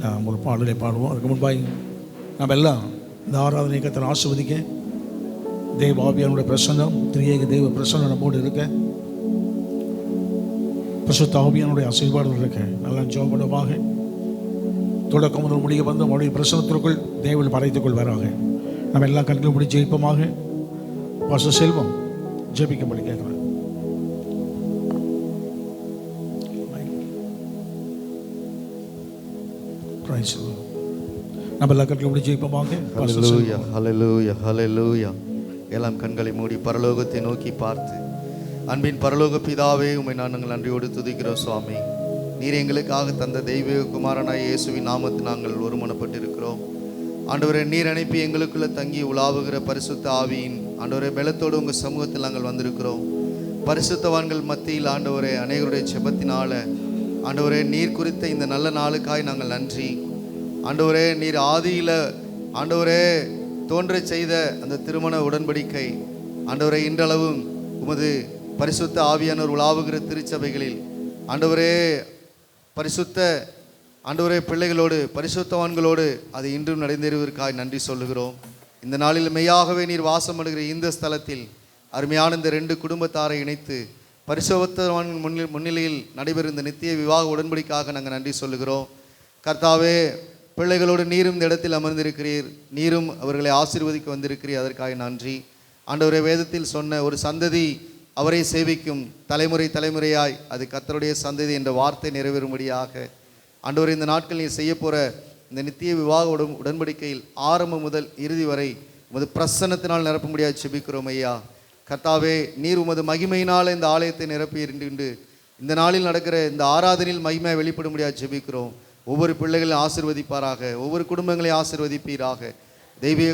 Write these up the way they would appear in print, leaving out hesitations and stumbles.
நாம் ஒரு பாடலை பாடுவோம். அதுக்கு முன்பாய் நாம் எல்லாம் இந்த ஆராதனை கர்த்தர் ஆசீர்வதிக்க தேவ ஆவியானுடைய பிரசன்னம், திரியேக தேவ பிரசன்னம் நம்மோடு இருக்க, பரிசுத்த ஆவியானுடைய ஆசீர்வாதம் இருக்க நல்லா ஜெபமாக தொடக்கம் முதல் முடிய வந்து அவருடைய பிரசனத்திற்குள் தேவன் மறைத்துக் கொள்வாராக. நம்ம எல்லா கண்களும் முடி ஜெயிப்பமாக. பாஸ்டர் செல்வம் ஜெபிக்கும்படி கேட்கிறேன். நம்ம எல்லா கண்களும் முடி ஜெயிப்பமாக. ஹல்லேலூயா, ஹல்லேலூயா, ஹல்லேலூயா. எல்லாம் கண்களை மூடி பரலோகத்தை நோக்கி பார்த்து, அன்பின் பரலோக பிதாவே, உம்மை நாங்கள் நன்றியோடு துதிக்கிறோம் சுவாமி. நீர் எங்களுக்காக தந்த தெய்வ குமாரனாய் இயேசுவின் நாமத்தில் நாங்கள் ஒருமனப்பட்டிருக்கிறோம். ஆண்டவரே, நீர் அனுப்பி எங்களுக்குள்ள தங்கி உலாவுகிற பரிசுத்த ஆவியின் ஆண்டவரே பெலத்தோடு உங்கள் சமூகத்தில் நாங்கள் வந்திருக்கிறோம். பரிசுத்தவான்கள் மத்தியில் ஆண்டவரே அநேகருடைய செபத்தினால ஆண்டவரே நீர் குறித்த இந்த நல்ல நாளுக்காய் நாங்கள் நன்றி. ஆண்டவரே, நீர் ஆதியில் ஆண்டவரே தோன்ற செய்த அந்த திருமண உடன்படிக்கை ஆண்டவரே இன்றளவும் உமது பரிசுத்த ஆவியானோர் உலாவுகிற திருச்சபைகளில் ஆண்டவரே பரிசுத்த ஆண்டவரே பிள்ளைகளோடு பரிசுத்தவான்களோடு அது இன்றும் நடந்தேறுவதற்காக நன்றி சொல்லுகிறோம். இந்த நாளில் மெய்யாகவே நீர் வாசம் பண்ணுகிற இந்த ஸ்தலத்தில் அருமையான இந்த 2 குடும்பத்தாரை இணைத்து பரிசுத்தவான் முன்னிலையில் நடைபெறும் இந்த நித்திய விவாக உடன்படிக்காக நாங்கள் நன்றி சொல்லுகிறோம். கர்த்தாவே, பிள்ளைகளோடு நீரும் இந்த இடத்தில் அமர்ந்திருக்கிறீர், நீரும் அவர்களை ஆசீர்வதிக்க வந்திருக்கிறீர், அதற்காக நன்றி. ஆண்டவரே, வேதத்தில் சொன்ன ஒரு சந்ததி அவரை சேவிக்கும், தலைமுறை தலைமுறையாய் அது கர்த்தருடைய சந்ததி என்ற வார்த்தை நிறைவேறும்படியாக ஆண்டவரே இந்த நாட்கள் நீர் செய்ய போகிற இந்த நித்திய விவாக உடன்படிக்கையில் ஆரம்பம் முதல் இறுதி வரை உமது பிரசன்னத்தினால் நிரப்ப முடியாது செபிக்கிறோம் ஐயா. கர்த்தாவே, நீர் உமது மகிமையினால் இந்த ஆலயத்தை நிரப்பியிருந்து இந்த நாளில் நடக்கிற இந்த ஆராதனையில் மகிமையை வெளிப்பட முடியாது செபிக்கிறோம். ஒவ்வொரு பிள்ளைகளையும் ஆசீர்வதிப்பாராக, ஒவ்வொரு குடும்பங்களையும் ஆசீர்வதிப்பீராக. தெய்வீக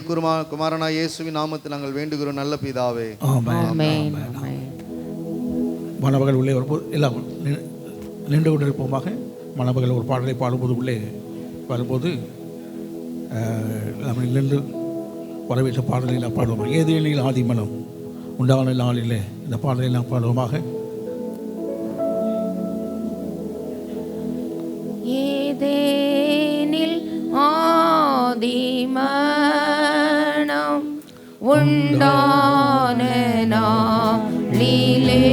குமாரனாய் இயேசுவின் நாமத்தில் நாங்கள் வேண்டுகிறோம் நல்ல பிதாவே. மணமகள் உள்ளே வரும்போது எல்லாம் நின்று கொண்டிருப்போமாக. மணமகள் ஒரு பாடலை பாடும்போது உள்ளே வரும்போது நம்ம நின்று வரவேற்ற பாடலை நாம் பாடுவோம். ஏதேனில் ஆதி மனம் உண்டான நாளிலே இந்த பாடலை நாம் பாடுவோமாக. ஏதேனில் ஆதி மனம் உண்டான நாளிலே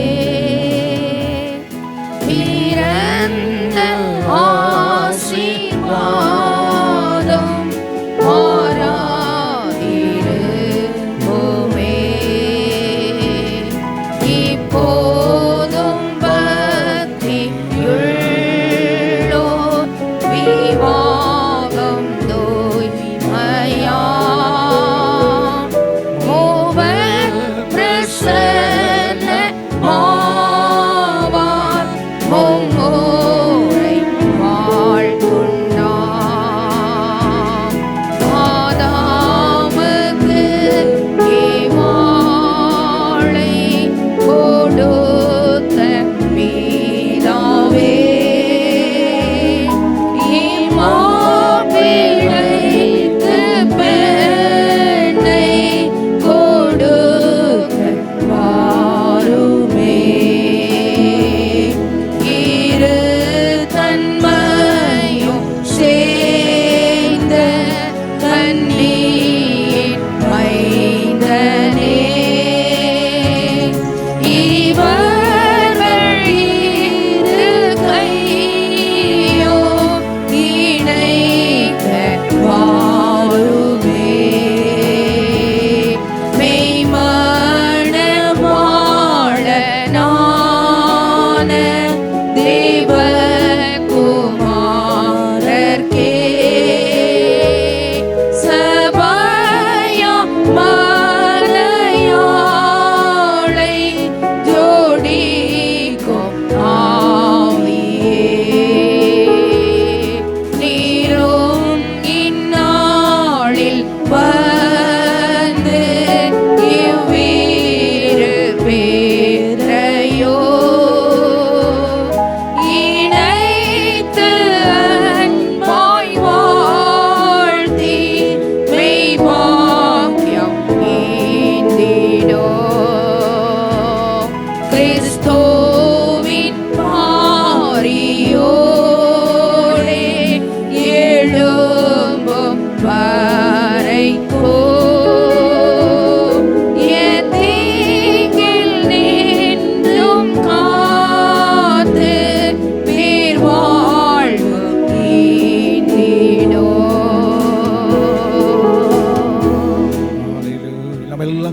பிறந்த ஆசீர்வாதம் மாறாதிருக்குமே. இப்போதும் பக்தியுள்ளோர் விவாகம் தூய்மையாம் மூவர் பிரசன்னமாவார் மும்முறை வாழ்த்துண்டாம். ஆதாமுக்கு ஏவாளை கொடுத்த பிதாவே,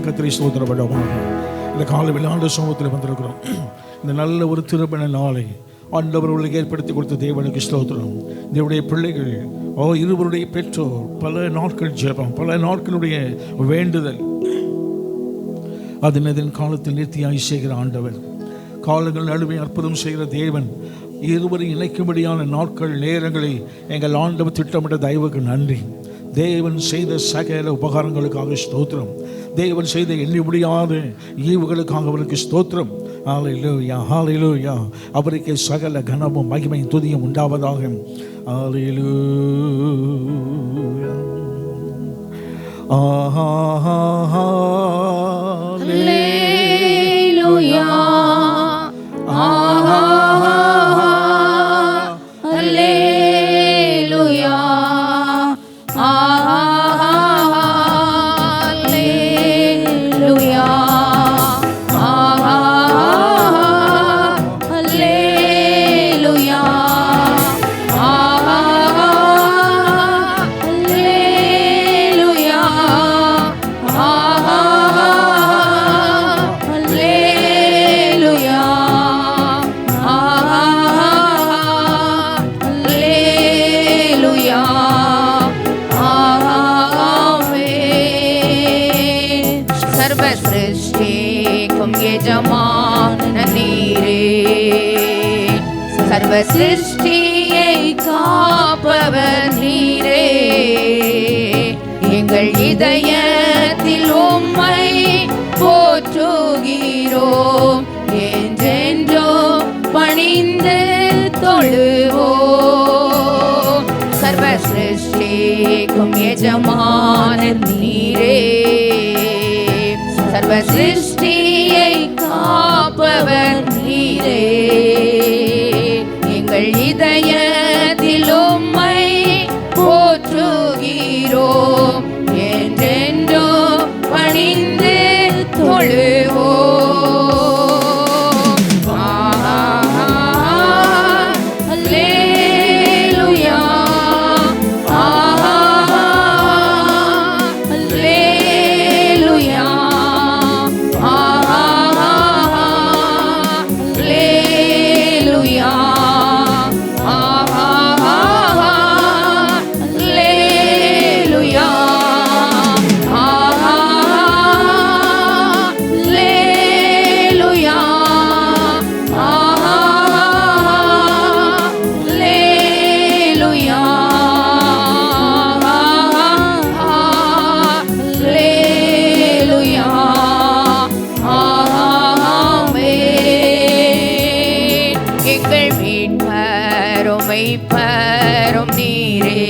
கத்திரை ஸ்தோத்திரப்படுவாங்க. இந்த கால விளையாண்டு சமூகத்தில் வந்திருக்கிறோம். இந்த நல்ல ஒரு திருமண நாளை ஆண்டவர் உங்களுக்கு ஏற்படுத்தி கொடுத்த தேவனுக்கு ஸ்தோத்திரம். தேவனுடைய பிள்ளைகள் இருவருடைய பெற்றோர் பல நாட்கள் ஜெபம், பல நாட்களுடைய வேண்டுதல், அதன் காலத்தில் நிறுத்தியாய் செய்கிற ஆண்டவர், காலங்கள் நடுவே அற்புதம் செய்கிற தேவன், இருவரை இணைக்கும்படியான நாட்கள் நேரங்களை எங்கள் ஆண்டவர் திட்டமிட்ட தயவுக்கு நன்றி. தேவன் செய்த சகல உபகாரங்களுக்காக ஸ்தோத்திரம். தேவன் செய்த எண்ணி முடியாத ஈவுகளுக்காக அவருக்கு ஸ்தோத்திரம். ஹல்லேலூயா, ஹல்லேலூயா. அவருக்கு சகல கனமும் மகிமையும் துதியும் உண்டாவதாக. ஹல்லேலூயா, ஹல்லேலூயா, ஹல்லேலூயா, ஹல்லேலூயா, ஹல்லேலூயா, சர்வ சிருஷ்டிக்கும் எஜமான நீரே, சர்வ சிருஷ்டியை காப்பவர் நீரே, எங்கள் இதயத்தில் உம்மை போற்றுகிறோம், என்றென்றும் பணிந்து தொழுவோம். சர்வ சிருஷ்டிக்கும் எஜமான நீரே, சர்வ சிருஷ்டியை காப்பவர் நீரே, எங்கள் இதயத்தில் உம்மை போற்றுகிறோம், என்றென்றும் பணிந்து தொழுவோம். அல்லேலூயா, அல்லேலூயா, அல்லேலூயா, அல்லேலூயா, அல்லேலூயா, அல்லேலூயா, அல்லேலூயா, ஆமென். எங்கள் மீட்பரும் மெய்ப்பரும் நீரே,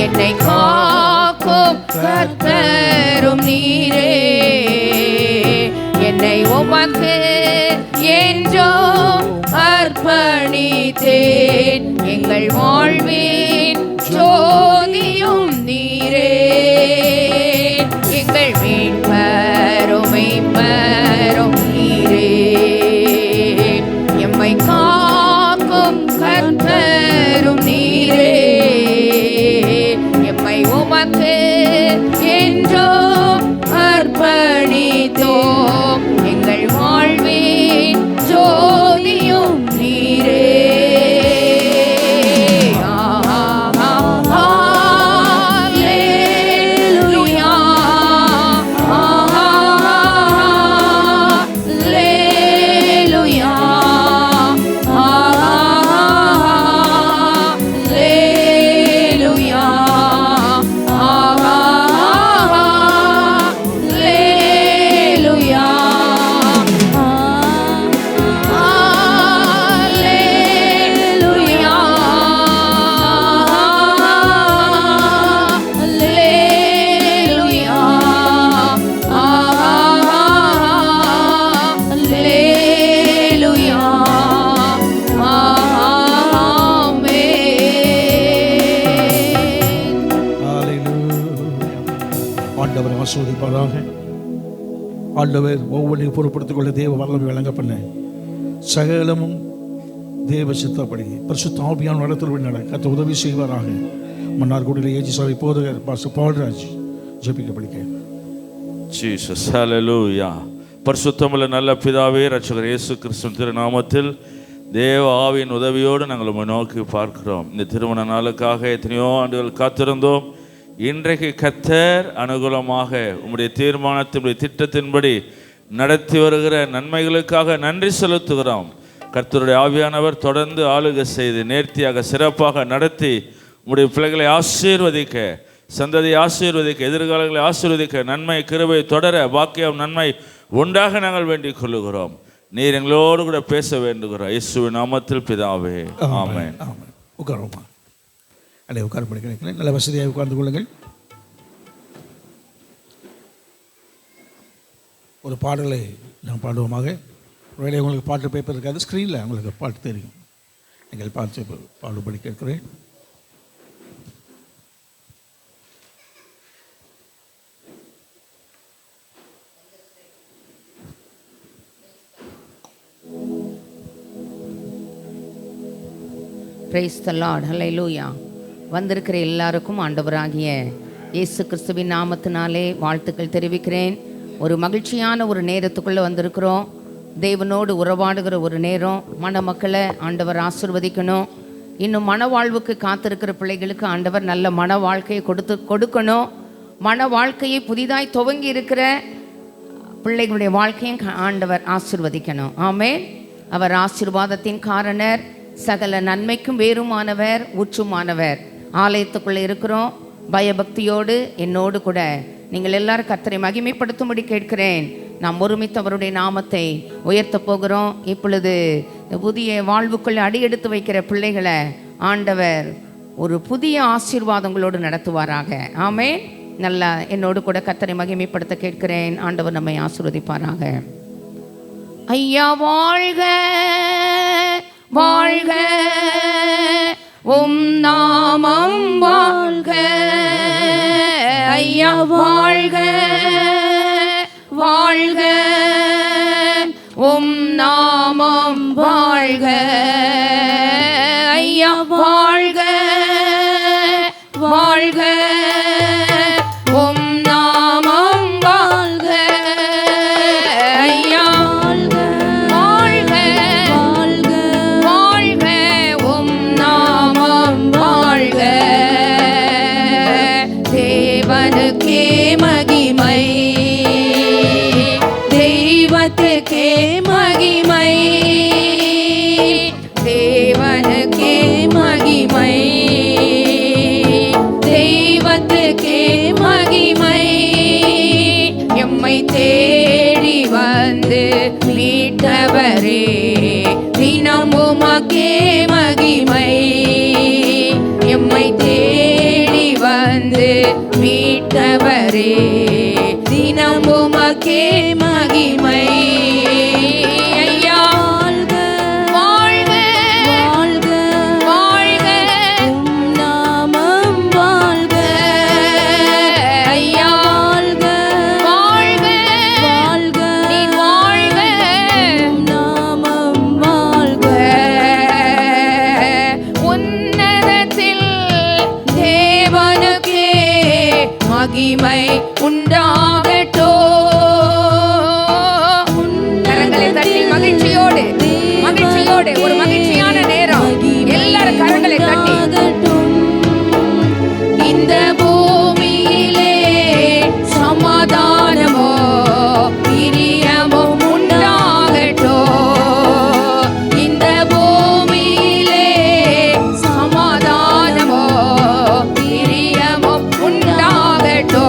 என்னை காக்கும் கர்த்தரும் நீரே, என்னை உமக்கு என்றும் அர்ப்பணித்தேன், எங்கள் வாழ்வின் ஜோதியும் நீரே, எங்கள் மீட்பரும் மெய்ப்பரும் நீரே, எம்மை காக்கும் கர்த்தரும் நீரே, எம்மை உமக்கு என்றும் அர்ப்பணித்தோம், எங்கள் வாழ்வின் ஜோதியும் நீரே. அல்லேலூயா, அல்லேலூயா, அல்லேலூயா, அல்லேலூயா, அல்லேலூயா, அல்லேலூயா, அல்லேலூயா, ஆமென். ஆண்டவர் ஆசீர்வதிப்பாராக. ஆண்டவர் ஒவ்வொன்றையும் பொறுப்படுத்திக் கொள்ள தேவ வல்லமை வழங்க பண்ண சகலமும் தேவ சித்தப்படி பரிசுத்த ஆவியானவர் நடத்துவதை நட கர்த்தர் உதவி செய்வாராக. மன்னார்குடியில் ஏஜி சபை போதகர் பாஸ்டர் பால்ராஜ் ஜெபிக்க படிக்க. ஜீசஸ் ஹல்லேலூயா. பரிசுத்தமுள்ள நல்ல பிதாவே, இரட்சகர் இயேசு கிறிஸ்துவின் திருநாமத்தில் தேவ ஆவியின் உதவியோடு நாங்கள் உம்மை நோக்கி பார்க்கிறோம். இந்த திருமண நாளுக்காக எத்தனையோ ஆண்டுகள் காத்திருந்தோம். இன்றைக்கு கர்த்தர் அனுகூலமாக உம்முடைய தீர்மானத்தின் திட்டத்தின்படி நடத்தி வருகிற நன்மைகளுக்காக நன்றி செலுத்துகிறோம். கர்த்தருடைய ஆவியானவர் தொடர்ந்து ஆளுகை செய்து நேர்த்தியாக சிறப்பாக நடத்தி உம்முடைய பிள்ளைகளை ஆசீர்வதிக்க, சந்ததியை ஆசீர்வதிக்க, எதிர்காலங்களை ஆசீர்வதிக்க, நன்மை கிருபை தொடர பாக்கியம் நன்மை உண்டாக நாங்கள் வேண்டிக் கொள்ளுகிறோம். நீர் எங்களோடு கூட பேச வேண்டுகிறோம். இயேசுவின் நாமத்தில் பிதாவே, ஆமென். உட்காருமா, அடைய உட்கார படிக்கிறேன். நல்ல வசதியாக உட்கார்ந்து கொள்ளுங்கள். ஒரு பாடலை நாம் பாடுவோமாக. ஒருவேளை உங்களுக்கு பாட்டு பேப்பர் இருக்காது, ஸ்க்ரீனில் உங்களுக்கு பாட்டு தெரியும். நீங்கள் பார்த்து பாடுபடி கேட்கிறேன். Praise the lord. ஹல்லேலூயா. வந்திருக்கிற எல்லாருக்கும் ஆண்டவராகிய இயேசு கிறிஸ்துவின் நாமத்தினாலே வாழ்த்துக்கள் தெரிவிக்கிறேன். ஒரு மகிழ்ச்சியான ஒரு நேரத்துக்குள்ளே வந்திருக்கிறோம். தேவனோடு உறவாடுகிற ஒரு நேரம். மணமக்களை ஆண்டவர் ஆசீர்வதிக்கணும். இன்னும் மன வாழ்வுக்கு காத்திருக்கிற பிள்ளைகளுக்கு ஆண்டவர் நல்ல மன வாழ்க்கையை கொடுக்கணும். மன வாழ்க்கையை புதிதாய் துவங்கி இருக்கிற பிள்ளைகளுடைய வாழ்க்கையும் ஆண்டவர் ஆசீர்வதிக்கணும். ஆமென். அவர் ஆசீர்வாதத்தின் காரணர், சகல நன்மைக்கும் வேறுமானவர், ஊற்றுமானவர். ஆலயத்துக்குள்ளே இருக்கிறோம். பயபக்தியோடு என்னோடு கூட நீங்கள் எல்லாரும் கர்த்தரை மகிமைப்படுத்தும்படி கேட்கிறேன். நாம் ஒருமித்து அவருடைய நாமத்தை உயர்த்த போகிறோம். இப்பொழுது புதிய வாழ்வுக்குள்ளே அடியெடுத்து வைக்கிற பிள்ளைகளை ஆண்டவர் ஒரு புதிய ஆசீர்வாதங்களோடு நடத்துவாராக. ஆமென். நல்லா என்னோடு கூட கர்த்தரை மகிமைப்படுத்த கேட்கிறேன். ஆண்டவர் நம்மை ஆசீர்வதிப்பாராக. ஐயா வாழ்க வாழ்க, உம் நாமம் வாழ்க. ஐயா வாழ்க வாழ்க, உம் நாமம் வாழ்க. ஐயா வாழ்க வாழ்க, உம் நாமம் வாழ்க. ஐயா வாழ்க வாழ்க வாழ்க, உம் நாமம் வாழ்க. தேவனுக்கே மகிமை, தெய்வத்துக்கே மகிமை, தேவனுக்கே மகிமை, தெய்வத்துக்கே மகிமை. எம்மை தேடி வந்து மீட்டவரே, தினம் உமக்கே மகிமை. எம்மை தேடி வந்து மீட்டவரே, தினம் உமக்கே மகிமை. ஐயா வாழ்க வாழ்க வாழ்க, உம் நாமம் வாழ்க. ஐயா வாழ்க வாழ்க வாழ்க, நீர் வாழ்க, உம் நாமம் வாழ்க. உன்னதத்தில் தேவனுக்கே மகிமை உண்டாகட்டோ. கரங்களை தட்டி மகிழ்ச்சியோடு மகிழ்ச்சியோடு ஒரு மகிழ்ச்சியான நேரம். எல்லாரும் கரங்களை தட்டி. இந்த பூமியிலே சமாதானமோ பிரியமோ உண்டாகட்டோ. இந்த பூமியிலே சமாதானமோ பிரியமோ உண்டாகட்டோ.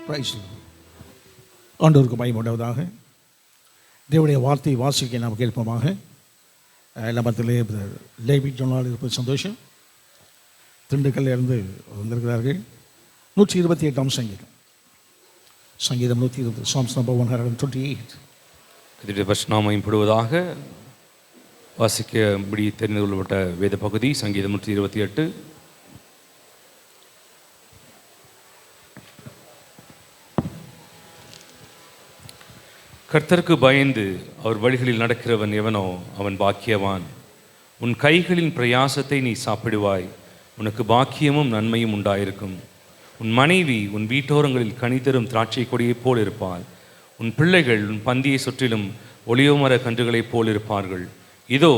பிரைஸ் ஆண்டவருக்கு மகிமை உண்டாவதாக. தேவனுடைய வார்த்தையை வாசிக்க நாம் கேட்போமாக. நம்மத்திலே டேவிட் ஜோனால் இருப்பது சந்தோஷம். திண்டுக்கல்ல இருந்து வந்திருக்கிறார்கள். 128ஆம் சங்கீதம், சங்கீதம் 120, Psalms number 128. கர்த்தருடைய பரிசுநாமம் மகிமைப்படுவதாக. வாசிக்கபடி தெரிந்து கொள்ளப்பட்ட வேத பகுதி சங்கீதம் 128. கர்த்தருக்கு பயந்து அவர் வழிகளில் நடக்கிறவன் எவனோ அவன் பாக்கியவான். உன் கைகளின் பிரயாசத்தை நீ சாப்பிடுவாய், உனக்கு பாக்கியமும் நன்மையும் உண்டாயிருக்கும். உன் மனைவி உன் வீட்டோரங்களில் கனி தரும் திராட்சை கொடியைப் போல் இருப்பாள். உன் பிள்ளைகள் உன் பந்தியை சுற்றிலும் ஒலிவமர கன்றுகளைப் போல் இருப்பார்கள். இதோ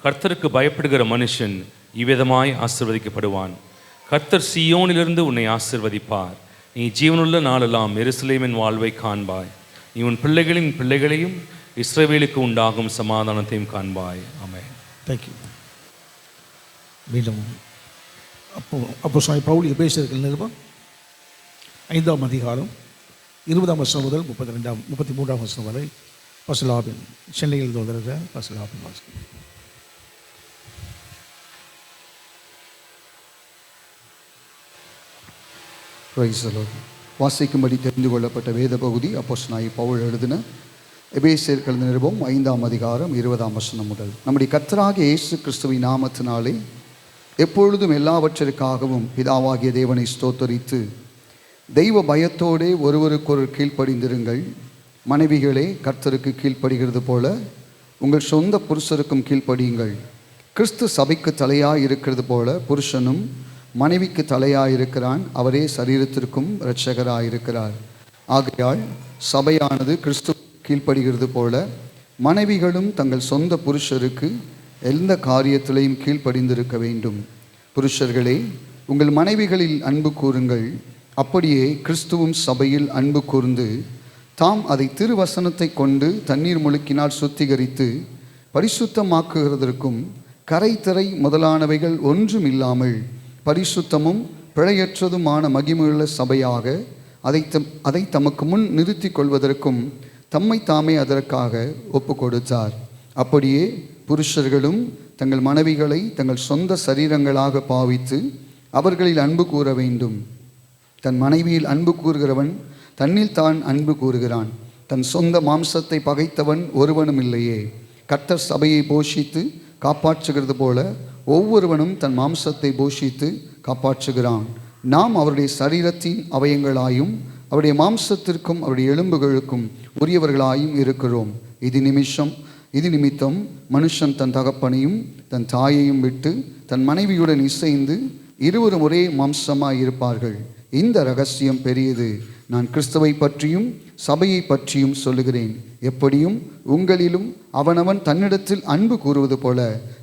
கர்த்தருக்கு பயப்படுகிற மனுஷன் இவ்விதமாய் ஆசீர்வதிக்கப்படுவான். கர்த்தர் சீயோனிலிருந்து உன்னை ஆசீர்வதிப்பார். நீ ஜீவனுள்ள நாளெல்லாம் எருசலேமின் வாழ்வை காண்பாய். நீ உன் பிள்ளைகளின் பிள்ளைகளையும் இஸ்ரவேலுக்கு உண்டாகும் சமாதானத்தையும் காண்பாய். ஆமென். தேங்க்யூ. மீண்டும் அப்போ பவுல் எபேசியர்கள் நிருபம் 5ஆம் அதிகாரம் 20ஆம் வசனம் முதல் 33ஆம் வசனம் வரை பசலாபின் சென்னையில் தோன்றுகிற பசலாபின் வாசிக்கும். Price the Lord. வாசிக்கும்படி தெரிந்து கொள்ளப்பட்ட வேத பகுதி அப்போஸ்தலனாகிய பவுல் எழுதின எபேசியர்கள் நிருபம் 5ஆம் அதிகாரம் 20ஆம் வசனம் முதல். நம்முடைய கர்த்தராகிய இயேசு கிறிஸ்துவின் நாமத்தினாலே எப்பொழுதும் எல்லாவற்றிற்காகவும் பிதாவாகிய தேவனை ஸ்தோத்தரித்து தெய்வ பயத்தோடே ஒருவருக்கொருவர் கீழ்ப்படிந்திருங்கள். மனைவிகளே, கர்த்தருக்கு கீழ்ப்படுகிறது போல உங்கள் சொந்த புருஷருக்கும் கீழ்ப்படியுங்கள். கிறிஸ்து சபைக்கு தலையாய் இருக்கிறது போல புருஷனும் மனைவிக்கு தலையாயிருக்கிறான், அவரே சரீரத்திற்கும் இரட்சகராயிருக்கிறார். ஆகையால் சபையானது கிறிஸ்து கீழ்ப்படுகிறது போல மனைவிகளும் தங்கள் சொந்த புருஷருக்கு எந்த காரியத்திலையும் கீழ்ப்படிந்திருக்க வேண்டும். புருஷர்களே, உங்கள் மனைவிகளில் அன்பு கூறுங்கள். அப்படியே கிறிஸ்துவும் சபையில் அன்பு கூர்ந்து தாம் அதை திருவசனத்தை கொண்டு தண்ணீர் முழுக்கினால் சுத்திகரித்து பரிசுத்தமாக்குகிறதற்கும் கரைத்திரை முதலானவைகள் ஒன்றும் இல்லாமல் பரிசுத்தமும் பிழையற்றதுமான மகிமையுள்ள சபையாக அதை தமக்கு முன் நிறுத்தி கொள்வதற்கும் தம்மை தாமே அதற்காக ஒப்பு கொடுத்தார். அப்படியே புருஷர்களும் தங்கள் மனைவிகளை தங்கள் சொந்த சரீரங்களாக பாவித்து அவர்களில் அன்பு கூற வேண்டும். தன் மனைவியில் அன்பு கூறுகிறவன் தன்னில் தான் அன்பு கூறுகிறான். தன் சொந்த மாம்சத்தை பகைத்தவன் ஒருவனும் இல்லையே. கர்த்தர் சபையை போஷித்து காப்பாற்றுகிறது போல ஒவ்வொருவனும் தன் மாம்சத்தை போஷித்து காப்பாற்றுகிறான். நாம் அவருடைய சரீரத்தின் அவயங்களாயும் அவருடைய மாம்சத்திற்கும் அவருடைய எலும்புகளுக்கும் உரியவர்களாயும் இருக்கிறோம். இது நிமித்தம் மனுஷன் தன் தகப்பனையும் தன் தாயையும் விட்டு தன் மனைவியுடன் இசைந்து இருவரும் ஒரே மாம்சமாய் இருப்பார்கள். இந்த ரகசியம் பெரியது. நான் கிறிஸ்துவை பற்றியும் சபையை பற்றியும் சொல்லுகிறேன். எப்படியும் உங்களிலும் அவனவன் தன்னிடத்தில் அன்பு கூறுவது போல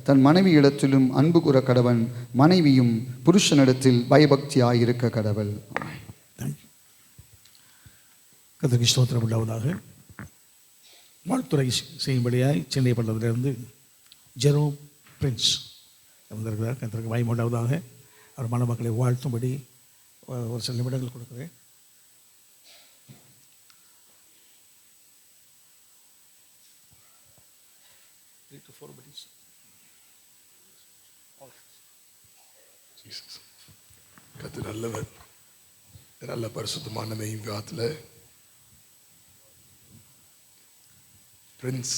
தன் மனைவியிடத்திலும் அன்பு கூற கடவன். மனைவியும் புருஷனிடத்தில் பயபக்தியாயிருக்க கடவள். கர்த்தருக்கு ஸ்தோத்திரம் உண்டாவதாக. வாழ்த்துறை செய்யும்படியாய் சென்னை பள்ளத்திலிருந்து ஜெரோம் பிரின்ஸ் வந்திருக்கிறார். கர்த்தருக்கு மகிமை உண்டாவதாக. அவர் மணமக்களை வாழ்த்தும்படி ஒரு சில நிமிடங்கள் கொடுக்குறேன். கர்த்தர் நல்லவர். நல்ல பரிசுத்தமான மெய்காத்தில் பிரின்ஸ்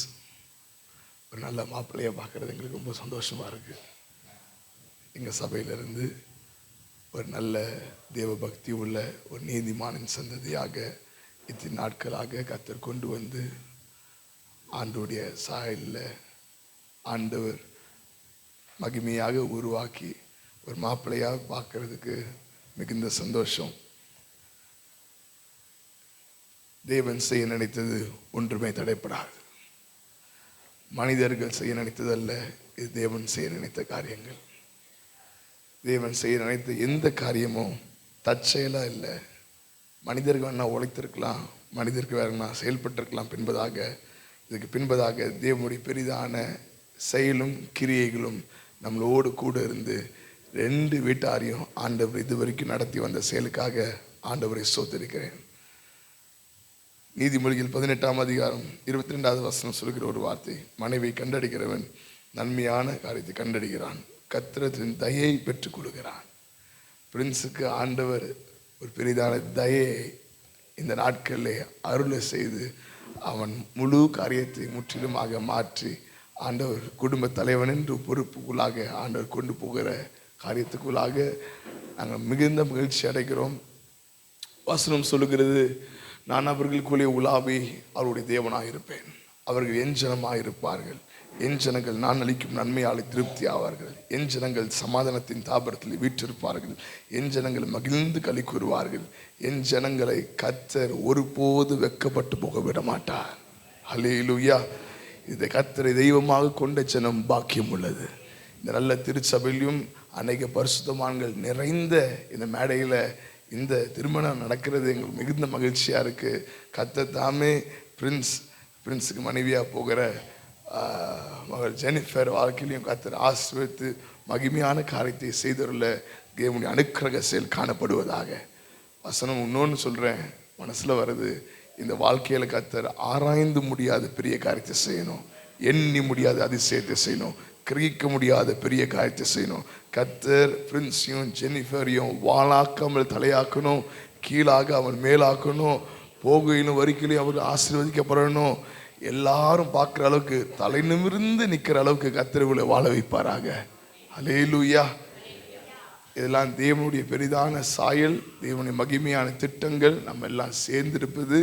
ஒரு நல்ல மாப்பிள்ளையை பார்க்குறது எங்களுக்கு ரொம்ப சந்தோஷமாக இருக்குது. எங்கள் சபையிலிருந்து ஒரு நல்ல தேவ பக்தி உள்ள ஒரு நீதிமானின் சந்ததியாக இத்தனை நாட்களாக கர்த்தர் கொண்டு வந்து ஆண்டோடைய சாயலில் ஆண்டவர் மகிமையாக உருவாக்கி ஒரு மாப்பிள்ளையாக பார்க்கறதுக்கு மிகுந்த சந்தோஷம். தேவன் செய்ய நினைத்தது ஒன்றுமே தடைப்படாது. மனிதர்கள் செய்ய நினைத்ததல்ல, இது தேவன் செய்ய நினைத்த காரியங்கள். தேவன் செய்ய நினைத்த எந்த காரியமும் தற்செயலாக இல்லை. மனிதர்கள் வேணா உழைத்திருக்கலாம், மனிதருக்கு வேணா செயல்பட்டிருக்கலாம். இதுக்கு பின்பதாக தேவனுடைய பெரிதான செயலும் கிரியைகளும் நம்மளோடு கூட இருந்து 2 வீட்டாரையும் ஆண்டவர் இது வரைக்கும் நடத்தி வந்த செயலுக்காக ஆண்டவரை ஸ்தோத்திரிக்கிறேன். நீதிமொழிகள் 18ஆம் அதிகாரம் 22வது வசனம் சொல்கிற ஒரு வார்த்தை, மனைவியை கண்டடிக்கிறவன் நன்மையான காரியத்தை கண்டடிக்கிறான், கர்த்தரின் தயையை பெற்றுக் கொள்கிறான். பிரின்ஸுக்கு ஆண்டவர் ஒரு பெரிதான தயையை இந்த நாட்களிலே அருளை செய்து அவன் முழு காரியத்தை முற்றிலுமாக மாற்றி ஆண்டவர் குடும்ப தலைவன் என்று பொறுப்புக்குள்ளாக ஆண்டவர் கொண்டு போகிற காரியத்துக்குள்ளாக நாங்கள் மிகுந்த மகிழ்ச்சி அடைகிறோம். வசனம் சொல்லுகிறது, நான் அவர்களுக்குள்ளே உலாவி அவருடைய தேவனாக இருப்பேன், அவர்கள் என் ஜனமாக இருப்பார்கள், என் ஜனங்கள் நான் அளிக்கும் நன்மையாலே திருப்தி ஆவார்கள், என் ஜனங்கள் சமாதானத்தின் தாபரத்தில் வீற்றிருப்பார்கள், என் ஜனங்கள் மகிழ்ந்து களி கூறுவார்கள், என் ஜனங்களை கர்த்தர் ஒருபோது வெட்கப்பட்டு போக விட மாட்டார். அல்லேலூயா. இந்த கர்த்தரை தெய்வமாக கொண்ட ஜனம் பாக்கியம் உள்ளது. இந்த நல்ல திருச்சபையிலும் அநேக பரிசுத்தவான்கள் நிறைந்த இந்த மேடையில் இந்த திருமணம் நடக்கிறது எங்களுக்கு மிகுந்த மகிழ்ச்சியாக இருக்குது. கர்த்தர் தாமே பிரின்ஸுக்கு மனைவியாக போகிற மகள் ஜெனிஃபர் வாழ்க்கையிலையும் கர்த்தர் ஆசீர்வதித்து மகிமையான காரியத்தை செய்துள்ள தேவனுடைய அனுக்கிரக செயல் காணப்படுவதாக. வசனம் இன்னொன்று சொல்கிறேன், மனசில் வருது, இந்த வாழ்க்கையில் கர்த்தர் ஆராய்ந்து முடியாத பெரிய காரியத்தை செய்யணும், எண்ணி முடியாத அதிசயத்தை செய்யணும், கிரகிக்க முடியாத பெரிய காரியத்தை செய்யணும். கர்த்தர் பிரின்ஸையும் ஜெனிஃபரையும் வாளாக்காமல் தலையாக்கணும், கீழாக அவன் மேலாக்கணும், போகையிலும் வரிக்கையிலும் அவர் ஆசீர்வதிக்கப்படணும், எல்லாரும் பார்க்குற அளவுக்கு தலை நிமிர்ந்து நிற்கிற அளவுக்கு கர்த்தர்களை வாழ வைப்பாராக. அல்லேலூயா. இதெல்லாம் தேவனுடைய பெரிதான சாயல், தேவனுடைய மகிமையான திட்டங்கள் நம்ம எல்லாம் சேர்ந்திருப்பது.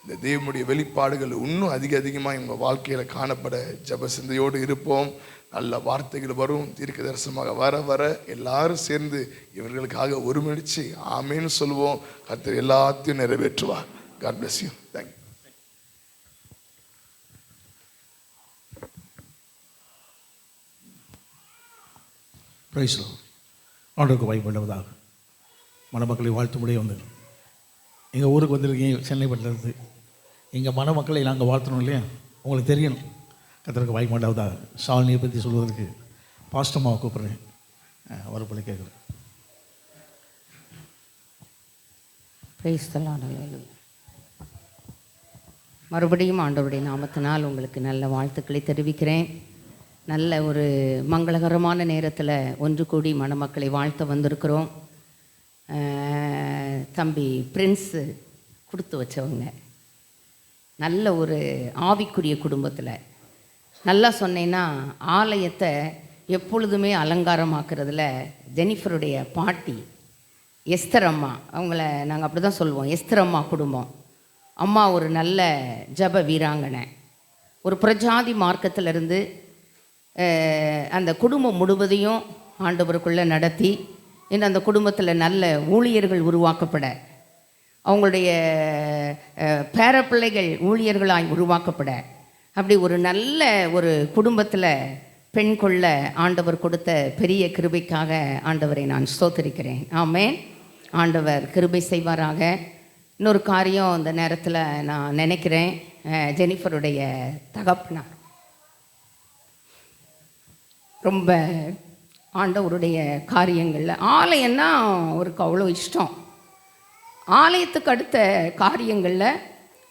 இந்த தேவனுடைய வெளிப்பாடுகள் இன்னும் அதிகமாக உங்கள் வாழ்க்கையில் காணப்பட ஜப சிந்தையோடு இருப்போம். நல்ல வார்த்தைகள் வரும், தீர்க்க தரிசனமாக வர வர எல்லாரும் சேர்ந்து இவர்களுக்காக ஒருமிச்சு ஆமேன்னு சொல்லுவோம். கர்த்தர் எல்லாத்தையும் நிறைவேற்றுவார். God bless you. Thank you. Price the Lord. ஆண்டவருக்கு பயப்படுவதாக மணமக்களை வாழ்த்து முடிய வந்தது. எங்கள் ஊருக்கு வந்திருக்கீங்க, சென்னைப்பட்டிலேருந்து. எங்கள் மணமக்களை நாங்கள் வாழ்த்தணும் இல்லையா, உங்களுக்கு தெரியணும். கர்த்தருக்கு பயப்படுவதாக. ஷாலினியை பற்றி சொல்வதற்கு பாஸ்டம்மாவை கூப்பிட்றேன், வரப்பள்ளி கேட்குறேன். Praise the lord. அல்லேலூயா. மறுபடியும் ஆண்டவருடைய நாமத்தினால் உங்களுக்கு நல்ல வாழ்த்துக்களை தெரிவிக்கிறேன். நல்ல ஒரு மங்களகரமான நேரத்தில் ஒன்று கூடி மணமக்களை வாழ்த்த வந்திருக்கிறோம். தம்பி பிரின்ஸு கொடுத்து வச்சவங்க, நல்ல ஒரு ஆவிக்குரிய குடும்பத்தில். நல்லா சொன்னேன்னா, ஆலயத்தை எப்பொழுதுமே அலங்காரமாக்குறதுல ஜெனிஃபருடைய பாட்டி எஸ்தர் அம்மா, அவங்கள நாங்கள் அப்படி தான் சொல்லுவோம், எஸ்தர் அம்மா குடும்பம். அம்மா ஒரு நல்ல ஜப வீராங்கனை. ஒரு பிரஜாதி மார்க்கத்திலிருந்து அந்த குடும்பம் முழுவதையும் ஆண்டவருக்குள்ளே நடத்தி இன்னும் அந்த குடும்பத்தில் நல்ல ஊழியர்கள் உருவாக்கப்பட, அவங்களுடைய பேரப்பிள்ளைகள் ஊழியர்களாய் உருவாக்கப்பட, அப்படி ஒரு நல்ல ஒரு குடும்பத்தில் பெண் கொள்ள ஆண்டவர் கொடுத்த பெரிய கிருபைக்காக ஆண்டவரை நான் ஸ்தோத்திரிக்கிறேன். ஆமென். ஆண்டவர் கிருபை செய்வாராக. இன்னொரு காரியம் இந்த நேரத்தில் நான் நினைக்கிறேன், ஜெனிஃபருடைய தகப்பனார் ரொம்ப ஆண்டவருடைய காரியங்களில், ஆலயம்னா அவருக்கு அவ்வளோ இஷ்டம். ஆலயத்துக்கு அடுத்த காரியங்களில்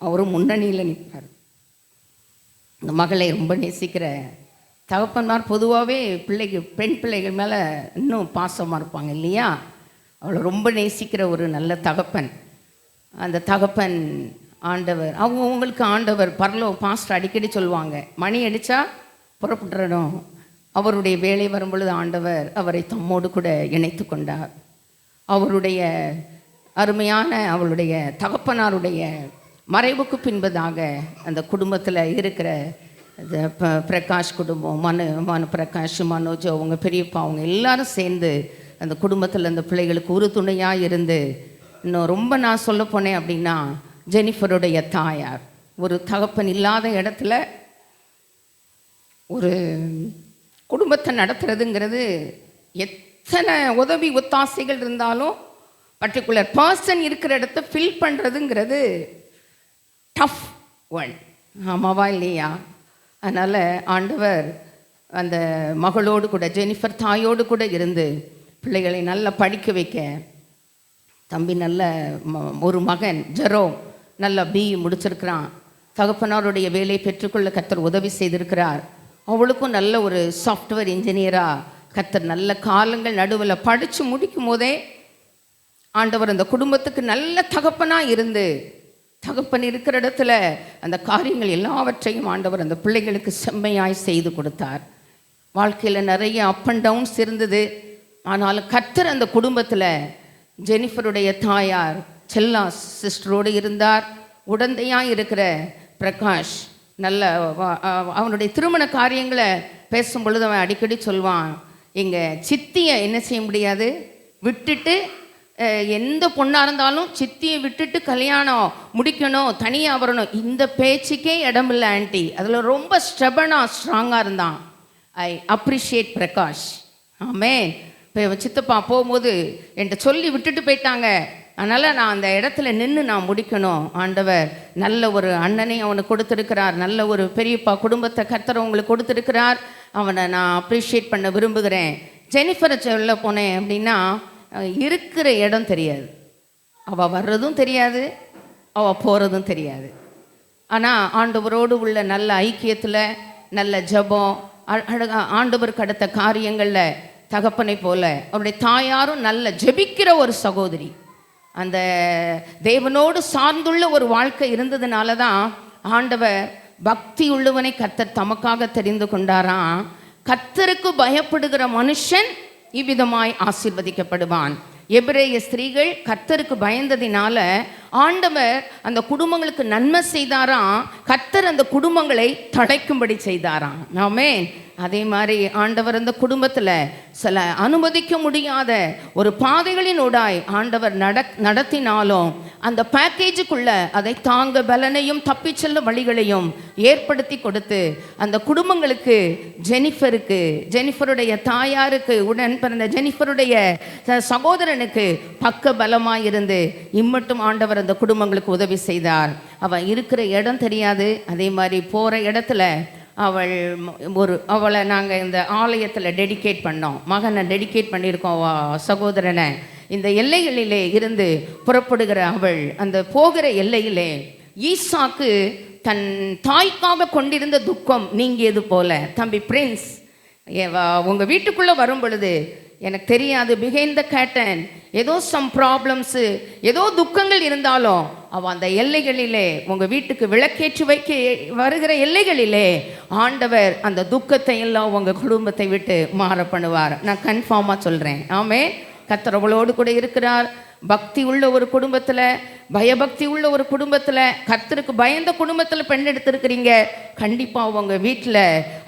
அவர் முன்னணியில் நிற்பார். இந்த மகளை ரொம்ப நேசிக்கிற தகப்பன்மார் பொதுவாகவே பெண் பிள்ளைகள் மேலே இன்னும் பாசமாக இருப்பாங்க இல்லையா. அவளை ரொம்ப நேசிக்கிற ஒரு நல்ல தகப்பன். அந்த தகப்பன் ஆண்டவர், அவங்களுக்கு ஆண்டவர் பாஸ்டர் அடிக்கடி சொல்லுவாங்க, மணி அடித்தா புறப்பட்டுறணும். அவருடைய வேலை வரும்பொழுது ஆண்டவர் அவரை தம்மோடு கூட இணைத்து கொண்டார். அவருடைய அருமையான அவளுடைய தகப்பனாருடைய மறைவுக்கு பின்பதாக அந்த குடும்பத்தில் இருக்கிற பிரகாஷ் குடும்பம், மனு பிரகாஷ், மனோஜ், அவங்க பெரியப்பா, அவங்க எல்லாரும் சேர்ந்து அந்த குடும்பத்தில் அந்த பிள்ளைகளுக்கு உறுதுணையாக இருந்து, இன்னும் ரொம்ப நான் சொல்ல போனேன் அப்படின்னா, ஜெனிஃபருடைய தாயார் ஒரு தகப்பன் இல்லாத இடத்துல ஒரு குடும்பத்தை நடத்துறதுங்கிறது, எத்தனை உதவி ஒத்தாசைகள் இருந்தாலும் பர்டிகுலர் பர்சன் இருக்கிற இடத்த ஃபில் பண்ணுறதுங்கிறது டஃப் ஒன். ஆமாவா இல்லையா? அதனால் ஆண்டவர் அந்த மகளோடு கூட, ஜெனிஃபர் தாயோடு கூட இருந்து பிள்ளைகளை நல்லா படிக்க வைக்க, தம்பி நல்ல ஒரு மகன் ஜெரோம் நல்லா பிஇ முடிச்சிருக்கிறான். தகப்பனாருடைய வேலையை பெற்றுக்கொள்ள கர்த்தர் உதவி செய்திருக்கிறார். அவளுக்கும் நல்ல ஒரு சாஃப்ட்வேர் இன்ஜினியராக கர்த்தர் நல்ல காலங்கள் நடுவில் படித்து முடிக்கும் போதே ஆண்டவர் அந்த குடும்பத்துக்கு நல்ல தகப்பனாக இருந்து, தகப்பன் இருக்கிற இடத்துல அந்த காரியங்கள் எல்லாவற்றையும் ஆண்டவர் அந்த பிள்ளைகளுக்கு செம்மையாய் செய்து கொடுத்தார். வாழ்க்கையில் நிறைய அப் அண்ட் டவுன்ஸ் இருந்தது. ஆனாலும் கர்த்தர் அந்த குடும்பத்தில் ஜெனிஃபருடைய தாயார் செல்லா சிஸ்டரோடு இருந்தார். உடந்தையாக இருக்கிற பிரகாஷ் நல்ல அவனுடைய திருமண காரியங்களை பேசும் பொழுது அவன் அடிக்கடி சொல்வான், எங்கள் சித்தியை என்ன செய்ய முடியாது, விட்டுட்டு எந்த பொண்ணாக இருந்தாலும் சித்தியை விட்டுட்டு கல்யாணம் முடிக்கணும், தனியாக வரணும், இந்த பேச்சுக்கே இடமில்லை ஆண்டி. அதில் ரொம்ப ஸ்டெபனாக ஸ்ட்ராங்காக இருந்தான். I appreciate Prakash. ஆமே. இப்போ சித்தப்பா போகும்போது என்கிட்ட சொல்லி விட்டுட்டு போயிட்டாங்க, அதனால் நான் அந்த இடத்துல நின்று நான் முடிக்கணும். ஆண்டவர் நல்ல ஒரு அண்ணனை அவனுக்கு கொடுத்துருக்கிறார். நல்ல ஒரு பெரியப்பா குடும்பத்தை கர்த்தர் அவங்களுக்கு கொடுத்துருக்கிறார். அவனை நான் அப்ரிஷியேட் பண்ண விரும்புகிறேன். ஜெனிஃபரை சொல்ல போனேன் அப்படின்னா, இருக்கிற இடம் தெரியாது, அவள் வர்றதும் தெரியாது, அவள் போகிறதும் தெரியாது. ஆனால் ஆண்டவரோடு உள்ள நல்ல ஐக்கியத்தில், நல்ல ஜபம், ஆண்டவருக்கு அடுத்த காரியங்களில் தகப்பனை போல அவருடைய தாயாரும் நல்ல ஜெபிக்கிற ஒரு சகோதரி. அந்த தேவனோடு சார்ந்துள்ள ஒரு வாழ்க்கை இருந்ததுனால தான் ஆண்டவர் பக்தி உள்ளவனை கர்த்தர் தமக்காக தெரிந்து கொண்டாராம். கர்த்தருக்கு பயப்படுகிற மனுஷன் இவ்விதமாய் ஆசீர்வதிக்கப்படுவான். எபிரேய ஸ்திரீகள் கர்த்தருக்கு பயந்ததினால ஆண்டவர் அந்த குடும்பங்களுக்கு நன்மை செய்தாராம். கர்த்தர் அந்த குடும்பங்களை தடைக்கும்படி செய்தாராம். ஆமென். அதே மாதிரி ஆண்டவர் அந்த குடும்பத்தில் சில அனுமதிக்க முடியாத ஒரு பாதைகளினூடாய் ஆண்டவர் நடத்தினாலும் அந்த பேக்கேஜுக்குள்ள அதை தாங்க பலனையும் தப்பி செல்லும் வழிகளையும் ஏற்படுத்தி கொடுத்து அந்த குடும்பங்களுக்கு ஜெனிஃபருடைய தாயாருக்கு, உடன் பிறந்த ஜெனிஃபருடைய சகோதரனுக்கு பக்க பலமாய் இருந்து இம்மட்டும் ஆண்டவர் அந்த குடும்பங்களுக்கு உதவி செய்தார். அவன் இருக்கிற இடம் தெரியாது. அதே மாதிரி போகிற இடத்துல அவளை நாங்கள் இந்த ஆலயத்தில் டெடிகேட் பண்ணோம். மகனை டெடிகேட் பண்ணியிருக்கோம், சகோதரனை. இந்த எல்லைகளிலே இருந்து புறப்படுகிற அவள் அந்த போகிற எல்லையிலே ஈசாக்கு தன் தாய்க்காக கொண்டிருந்த துக்கம் நீங்கியது போல, தம்பி பிரின்ஸ் உங்கள் வீட்டுக்குள்ளே வரும் பொழுது எனக்கு தெரியாது, பிஹைண்ட் த கேட்டன் ஏதோ சம் ப்ராப்ளம்ஸு, ஏதோ துக்கங்கள் இருந்தாலும் அவன் அந்த எல்லைகளிலே உங்கள் வீட்டுக்கு விளக்கேற்றி வைக்க வருகிற எல்லைகளிலே ஆண்டவர் அந்த துக்கத்தை எல்லாம் உங்கள் குடும்பத்தை விட்டு மாற பண்ணுவார். நான் கன்ஃபார்மாக சொல்கிறேன். ஆமே. கர்த்தர் அவளோடு கூட இருக்கிறார். பக்தி உள்ள ஒரு குடும்பத்தில், பயபக்தி உள்ள ஒரு குடும்பத்தில், கர்த்தருக்கு பயந்த குடும்பத்தில் பெண் எடுத்திருக்கிறீங்க. கண்டிப்பாக உங்கள் வீட்டில்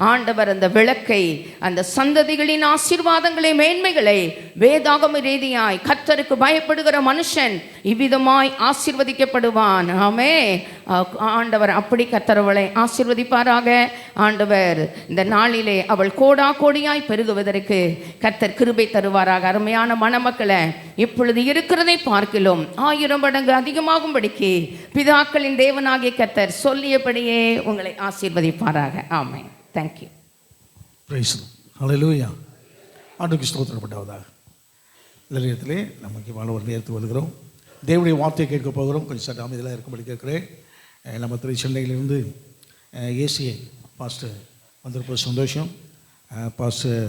ஆண்டவர் அந்த விளக்கை, அந்த சந்ததிகளின் ஆசீர்வாதங்களை, மேன்மைகளை வேதாகம ரீதியாய் கர்த்தருக்கு பயப்படுகிற மனுஷன் இவ்விதமாய் ஆசீர்வதிக்கப்படுவான். ஆமே. ஆண்டவர் அப்படி கர்த்தரவளை ஆசீர்வதிப்பாராக. ஆண்டவர் இந்த நாளிலே அவள் கோடா கோடியாய் பெருகுவதற்கு கர்த்தர் கிருபை தருவாராக. அருமையான மணமக்களை, இப்பொழுது இருக்கிறதை பார்க்கிலும் 1000 மடங்கு அதிகமாகும்படிக்கு பிதாக்களின் தேவனாகிய கர்த்தர் சொல்லியபடியே உங்களை ஆசீர்வதிப்பாராக. ஆமென். தேங்க்யூ. பிரைஸ் ஹல்லேலூயா. ஆண்டவருக்கு ஸ்தோத்திரப்பட்டதாக. இந்த நேரத்திலே நமக்கு வாழ ஒரு நேரத்துக்கு வருகிறோம். தேவனுடைய வார்த்தையை கேட்க போகிறோம். கொஞ்சம் சட்ட அமைதியாக இருக்கும்படி கேட்குறேன். நம்ம சென்னையிலிருந்து ஏசிஐ பாஸ்டர் வந்திருப்பது சந்தோஷம். பாஸ்டர்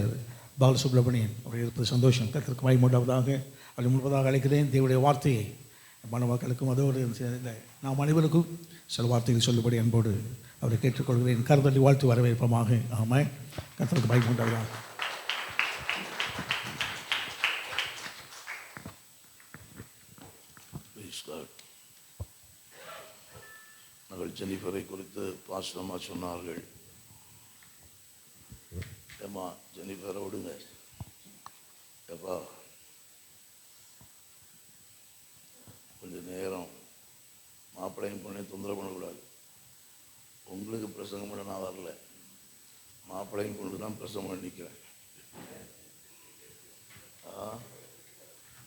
பாலசுப்ரமணியன் அவர் இருப்பது சந்தோஷம். கர்த்தருக்கு மகிமையுண்டாவதாக. அப்படி முன்பதாக அழைக்கிறேன். தேவனுடைய வார்த்தையை மணமக்களுக்கும் அதோடு நாம் அனைவருக்கும் சில வார்த்தைகள் சொல்லும்படி அன்போடு அவரை கேட்டுக்கொள்கிறேன். கருத்தள்ளி வாழ்த்து வரவேற்பமாக. ஆமாம். கர்த்தருக்கு மகிமையுண்டாவதாக. மகள் ஜெனிஃபரை குறித்து பாஸ்டமா சொன்னார்கள். ஏம்மா ஜெனிஃபரை விடுங்க, எப்பா கொஞ்சம் நேரம் மாப்பிள்ளையும் பொண்ணையும் தொந்தரவு பண்ணக்கூடாது. உங்களுக்கு பிரசங்கம் பண்ண நான் வரல, மாப்பிள்ளையும் பொண்ணு தான் பிரசங்கம் பண்ணி நிற்கிறேன்.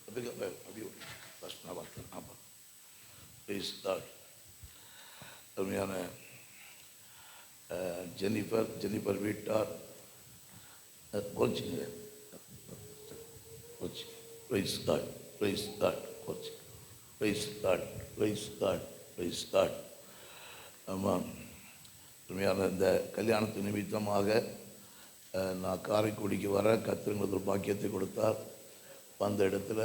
அப்படியே ஃபஸ்ட் நான் பார்த்தேன். ஆமாம். ப்ளீஸ் தாட் அருமையான ஜெனிஃபர் வீட்டார் கோச்சிங்க coaching praise god coaching praise god praise god. ஆமாம், உண்மையான இந்த கல்யாணத்து நிமித்தமாக நான் காரைக்குடிக்கு வர கர்த்தர் ஒரு பாக்கியத்தை கொடுத்தார். வந்த இடத்துல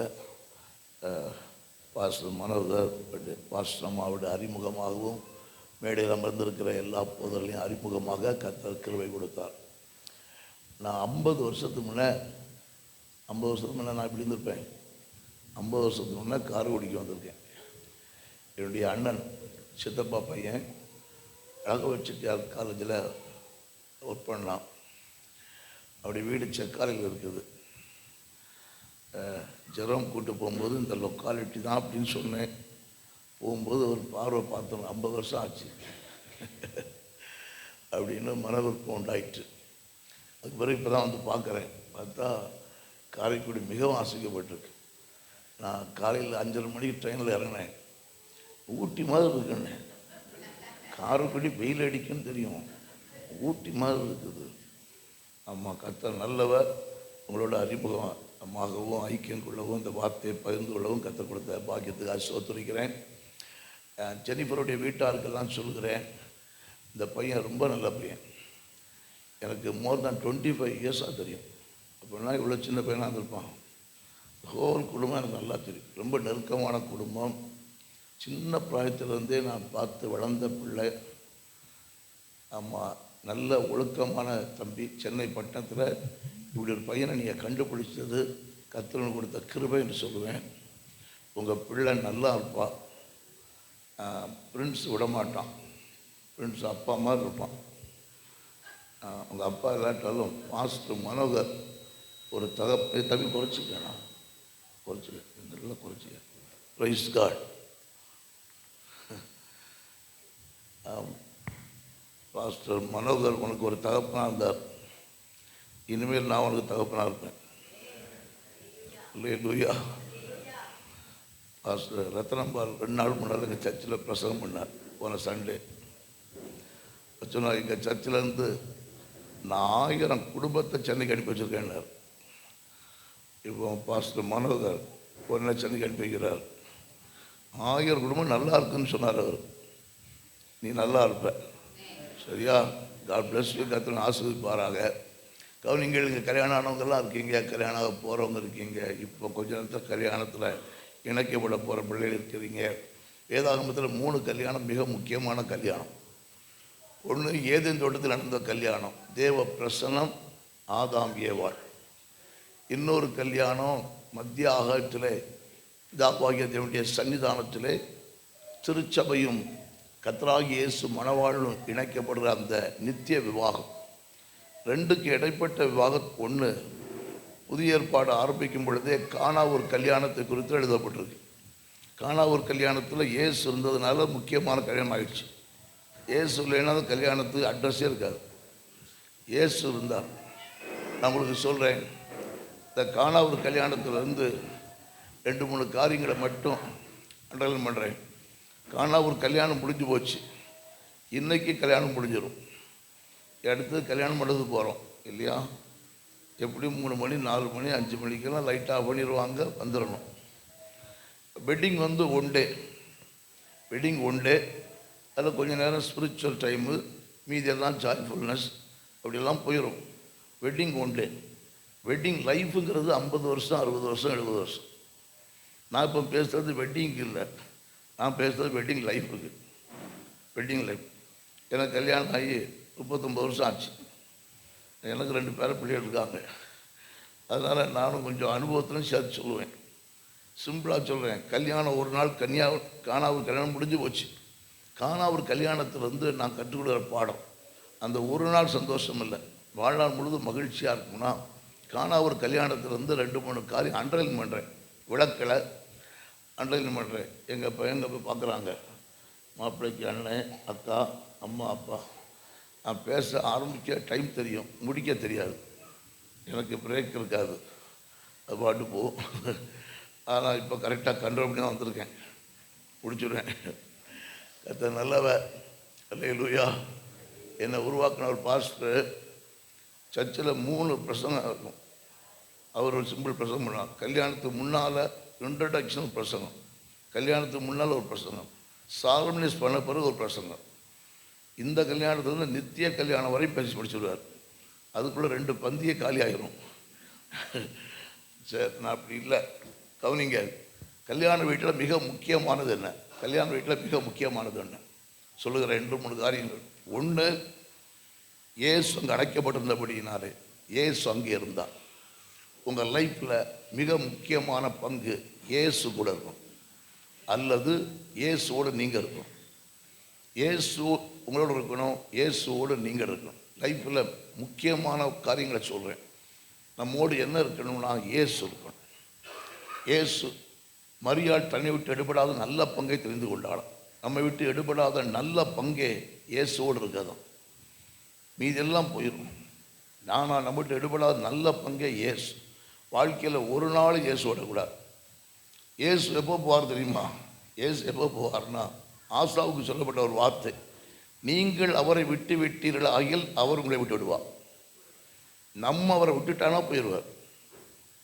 பாஸ்டர் மனோகர் பாஸ்டர் அம்மாவோட அறிமுகமாகவும் மேடையில் அமர்ந்திருக்கிற எல்லா போதர்களையும் அறிமுகமாக கர்த்தர் கிருபை கொடுத்தார். நான் 50 வருஷத்துக்கு முன்னே நான் இப்படி இருந்திருப்பேன். 50 வருஷத்துக்கு முன்னே காரைக்குடிக்கு வந்திருக்கேன். என்னுடைய அண்ணன் சித்தப்பா பையன் ராகவ செட்டியார் காலேஜில் ஒர்க் பண்ணான். அப்படி வீடு செக்காலையில் இருக்குது. ஜெரம் கூட்டு போகும்போது இந்த லொக்காலிட்டி தான் அப்படின்னு சொன்னேன். போகும்போது ஒரு பார்வை பார்த்தோம். 50 வருஷம் ஆச்சு அப்படின்னு மனவிருப்பம் உண்டாயிற்று. அதுக்கு பிறகு இப்போ தான் வந்து பார்க்குறேன். பார்த்தா காரைக்குடி மிகவும் அசைக்கப்பட்டிருக்கு. நான் காலையில் 5:30 மணிக்கு ட்ரெயினில் இறங்கினேன். ஊட்டி மாதிரி இருக்குன்னு. காரைக்குடி வெயில் அடிக்குன்னு தெரியும், ஊட்டி மாதிரி இருக்குது. ஆமாம், கர்த்தர் நல்லவர். உங்களோட அறிமுகமாகவும் ஐக்கியம் கொள்ளவும் இந்த வார்த்தையை பகிர்ந்து கொள்ளவும் கர்த்தர் கொடுத்த பாக்கியத்துக்கு ஸ்தோத்திரிக்கிறேன். ஜெனிஃபருடைய வீட்டாருக்கெல்லாம் சொல்கிறேன், இந்த பையன் ரொம்ப நல்ல பையன். எனக்கு மோர் தேன் 25 இயர்ஸாக தெரியும். அப்படின்னா இவ்வளோ சின்ன பையனாக இருந்திருப்பான். ஹோல் குடும்பம் எனக்கு நல்லா தெரியும். ரொம்ப நெருக்கமான குடும்பம். சின்ன பிராயத்திலேருந்தே நான் பார்த்து வளர்ந்த பிள்ளை. ஆமாம், நல்ல ஒழுக்கமான தம்பி. சென்னை பட்டணத்தில் இப்படி ஒரு பையனை நீங்கள் கண்டுபிடிச்சது கர்த்தர் கொடுத்த கிருபை என்று சொல்லுவேன். உங்கள் பிள்ளை நல்லா இருப்பா. பிரின்ஸ் விடமாட்டான். பிரின்ஸ் அப்பா மாதிரி இருப்பான். உங்கள் அப்பா இல்லாட்டாலும் மாஸ்டர் மனோகர் ஒரு தம்பி குறைச்சிக்கண்ணா, குறைச்சிக்க குறைச்சிக்க. Praise god. பாஸ்டர் மனோகர் உனக்கு ஒரு தகப்பனாக இருந்தார். இனிமேல் நான் உனக்கு தகப்பனாக இருப்பேன். அல்லேலூயா. பாஸ்டர் ரத்தனம்பால் 2 நாள் முன்னால் எங்கள் சர்ச்சில் பிரசங்கம் பண்ணார். போன சண்டே சொன்னார், எங்கள் சர்ச்சிலேருந்து நான் 1000 குடும்பத்தை சென்னைக்கு அனுப்பி வச்சுருக்கேன்னார். இப்போ பாஸ்டர் மனோகர் உடனே சென்னைக்கு அனுப்பி வைக்கிறார். 1000 குடும்பம் நல்லா இருக்குன்னு சொன்னார் அவர். நீ நல்லா இருப்ப, சரியா? God bless you. கர்த்தர் ஆசீர்வதிப்பாராக. கவனிங்கள், இங்கே கல்யாணம் ஆனவங்கெல்லாம் இருக்கீங்க, கல்யாணம் ஆக போகிறவங்க இருக்கீங்க. இப்போ கொஞ்ச நேரத்தில் கல்யாணத்தில் இணைக்கப்பட போகிற பிள்ளைகள் இருக்கிறீங்க. வேதாகமத்தில் 3 கல்யாணம் மிக முக்கியமான கல்யாணம். ஒன்று ஏதேன் தோட்டத்தில் நடந்த கல்யாணம், தேவ பிரசன்னம், ஆதாம் ஏவாள். இன்னொரு கல்யாணம் மத்திய ஆகாயத்திலே பிதாவாகிய தேவனுடைய சன்னிதானத்திலே திருச்சபையும் கர்த்தராகிய இயேசு மணவாளனும் இணைக்கப்படுகிற அந்த நித்திய விவாகம். 2க்கு இடைப்பட்ட விவாகம். 1 புதிய ஏற்பாடு ஆரம்பிக்கும் பொழுதே கானாவூர் கல்யாணத்தை குறித்து எழுதப்பட்டிருக்கு. கானாவூர் கல்யாணத்தில் இயேசு இருந்ததுனால முக்கியமான கல்யாணம் ஆயிடுச்சு. இயேசு இல்லைன்னா கல்யாணத்துக்கு அட்ரஸே இருக்காது. இயேசு இருந்தார். நான் உங்களுக்கு சொல்கிறேன், இந்த கானாவூர் கல்யாணத்திலேருந்து 2-3 காரியங்களை மட்டும் அண்டர்லைன் பண்ணுறேன். கானாவூர் கல்யாணம் முடிஞ்சு போச்சு. இன்றைக்கி கல்யாணம் முடிஞ்சிடும். அடுத்து கல்யாணம் பண்ணுறதுக்கு போகிறோம் இல்லையா? எப்படியும் 3 மணி 4 மணி 5 மணிக்கெல்லாம் லைட் ஆஃப் பண்ணிடுவாங்க, வந்துடணும். வெட்டிங் வந்து 1 டே. வெட்டிங் 1 டே. அதில் கொஞ்சம் நேரம் ஸ்பிரிச்சுவல் டைமு, மீதியெல்லாம் ஜாய்ஃபுல்னஸ் அப்படியெல்லாம் போயிடும். வெட்டிங் 1 டே. வெட்டிங் லைஃபுங்கிறது 50 வருஷம் 60 வருஷம் 70 வருஷம். நான் இப்போ பேசுகிறது வெட்டிங்க்கு இல்லை, நான் பேசுகிறது வெட்டிங் லைஃபுக்கு. Wedding life. எனக்கு கல்யாணம் ஆகி 39 வருஷம் ஆச்சு. எனக்கு 2 பேர பிள்ளைகள் இருக்காங்க. அதனால் நானும் கொஞ்சம் அனுபவத்திலும் சேர்த்து சொல்லுவேன். சிம்பிளாக சொல்கிறேன். கல்யாணம் ஒரு நாள் கானாவூர் கல்யாணம் முடிஞ்சு போச்சு. கானாவூர் கல்யாணத்திலேருந்து நான் கற்றுக்கொடுக்குற பாடம், அந்த ஒரு நாள் சந்தோஷம் இல்லை, வாழ்நாள் முழுதும் மகிழ்ச்சியாக இருக்கும்னா, கானாவூர் கல்யாணத்திலேருந்து 2-3 காரியம் அண்டர்லைன் பண்ணுறேன். விளக்கலை அண்டர்லைன் பண்ணுறேன். எங்கள் பையங்க போய் பார்க்குறாங்க. மாப்பிள்ளைக்கு அண்ணன், அக்கா, அம்மா, அப்பா. நான் பேச ஆரம்பிக்க டைம் தெரியும், முடிக்க தெரியாது. எனக்கு பிரேக் இருக்காது, அது பாட்டு போகும். ஆனால் இப்போ கரெக்டாக கண்ட்ரோல் பண்ணி தான் வந்திருக்கேன். பிடிச்சிடுவேன். கர்த்தர் நல்லவ. அல்லேலூயா. என்னை உருவாக்கின ஒரு பாஸ்டர் சர்ச்சில் 3 பிரசங்கம் இருக்கும். அவர் ஒரு சிம்பிள் பிரசங்கம் பண்ணார். கல்யாணத்துக்கு முன்னால் இன்ட்ரடக்ஷன் பிரசங்கம், கல்யாணத்துக்கு முன்னால் ஒரு பிரசங்கம், சாலமனைஸ் பண்ண பிறகு ஒரு பிரசங்கம். இந்த கல்யாணத்துலேருந்து நித்திய கல்யாணம் வரை பேசி முடிச்சுடுவார். அதுக்குள்ளே 2 பந்தியை காலி ஆகிரும். சரி, நான் அப்படி இல்லை. கவனிங்க, கல்யாண வீட்டில் மிக முக்கியமானது என்ன? கல்யாண வீட்டில் மிக முக்கியமானது என்ன சொல்லுகிற 2-3 காரியங்கள். ஒன்று, இயேசு அங்கே அடைக்கப்பட்டிருந்தபடியினாலே இயேசு அங்கே இருந்தார். உங்கள் லைஃப்பில் மிக முக்கியமான பங்கு இயேசு கூட இருக்கும், அல்லது இயேசுவோடு நீங்கள் இருக்கணும். இயேசு உங்களோட இருக்கணும், இயேசுவோடு நீங்கள் இருக்கணும். லைஃப்பில் முக்கியமான காரியங்களை சொல்கிறேன். நம்மோடு என்ன இருக்கணும்னா இயேசு இருக்கணும். இயேசு மரியாள் தன்னை விட்டு எடுபடாத நல்ல பங்கை தெரிந்து கொண்டாலும் நம்மை விட்டு எடுபடாத நல்ல பங்கே இயேசுவோடு இருக்கதான். மீதெல்லாம் போயிடும். நம்ம விட்டு எடுபடாத நல்ல பங்கே இயேசு. வாழ்க்கையில் ஒரு நாள் இயேசு விடக்கூடாது. இயேசு எப்போ போவார் தெரியுமா? இயேசு எப்போ போவார்னா, ஆசாவுக்கு சொல்லப்பட்ட ஒரு வார்த்தை, நீங்கள் அவரை விட்டு விட்டீர்கள் ஆகில் அவர் உங்களை விட்டு விடுவார். நம்ம அவரை விட்டுட்டானா போயிடுவார்.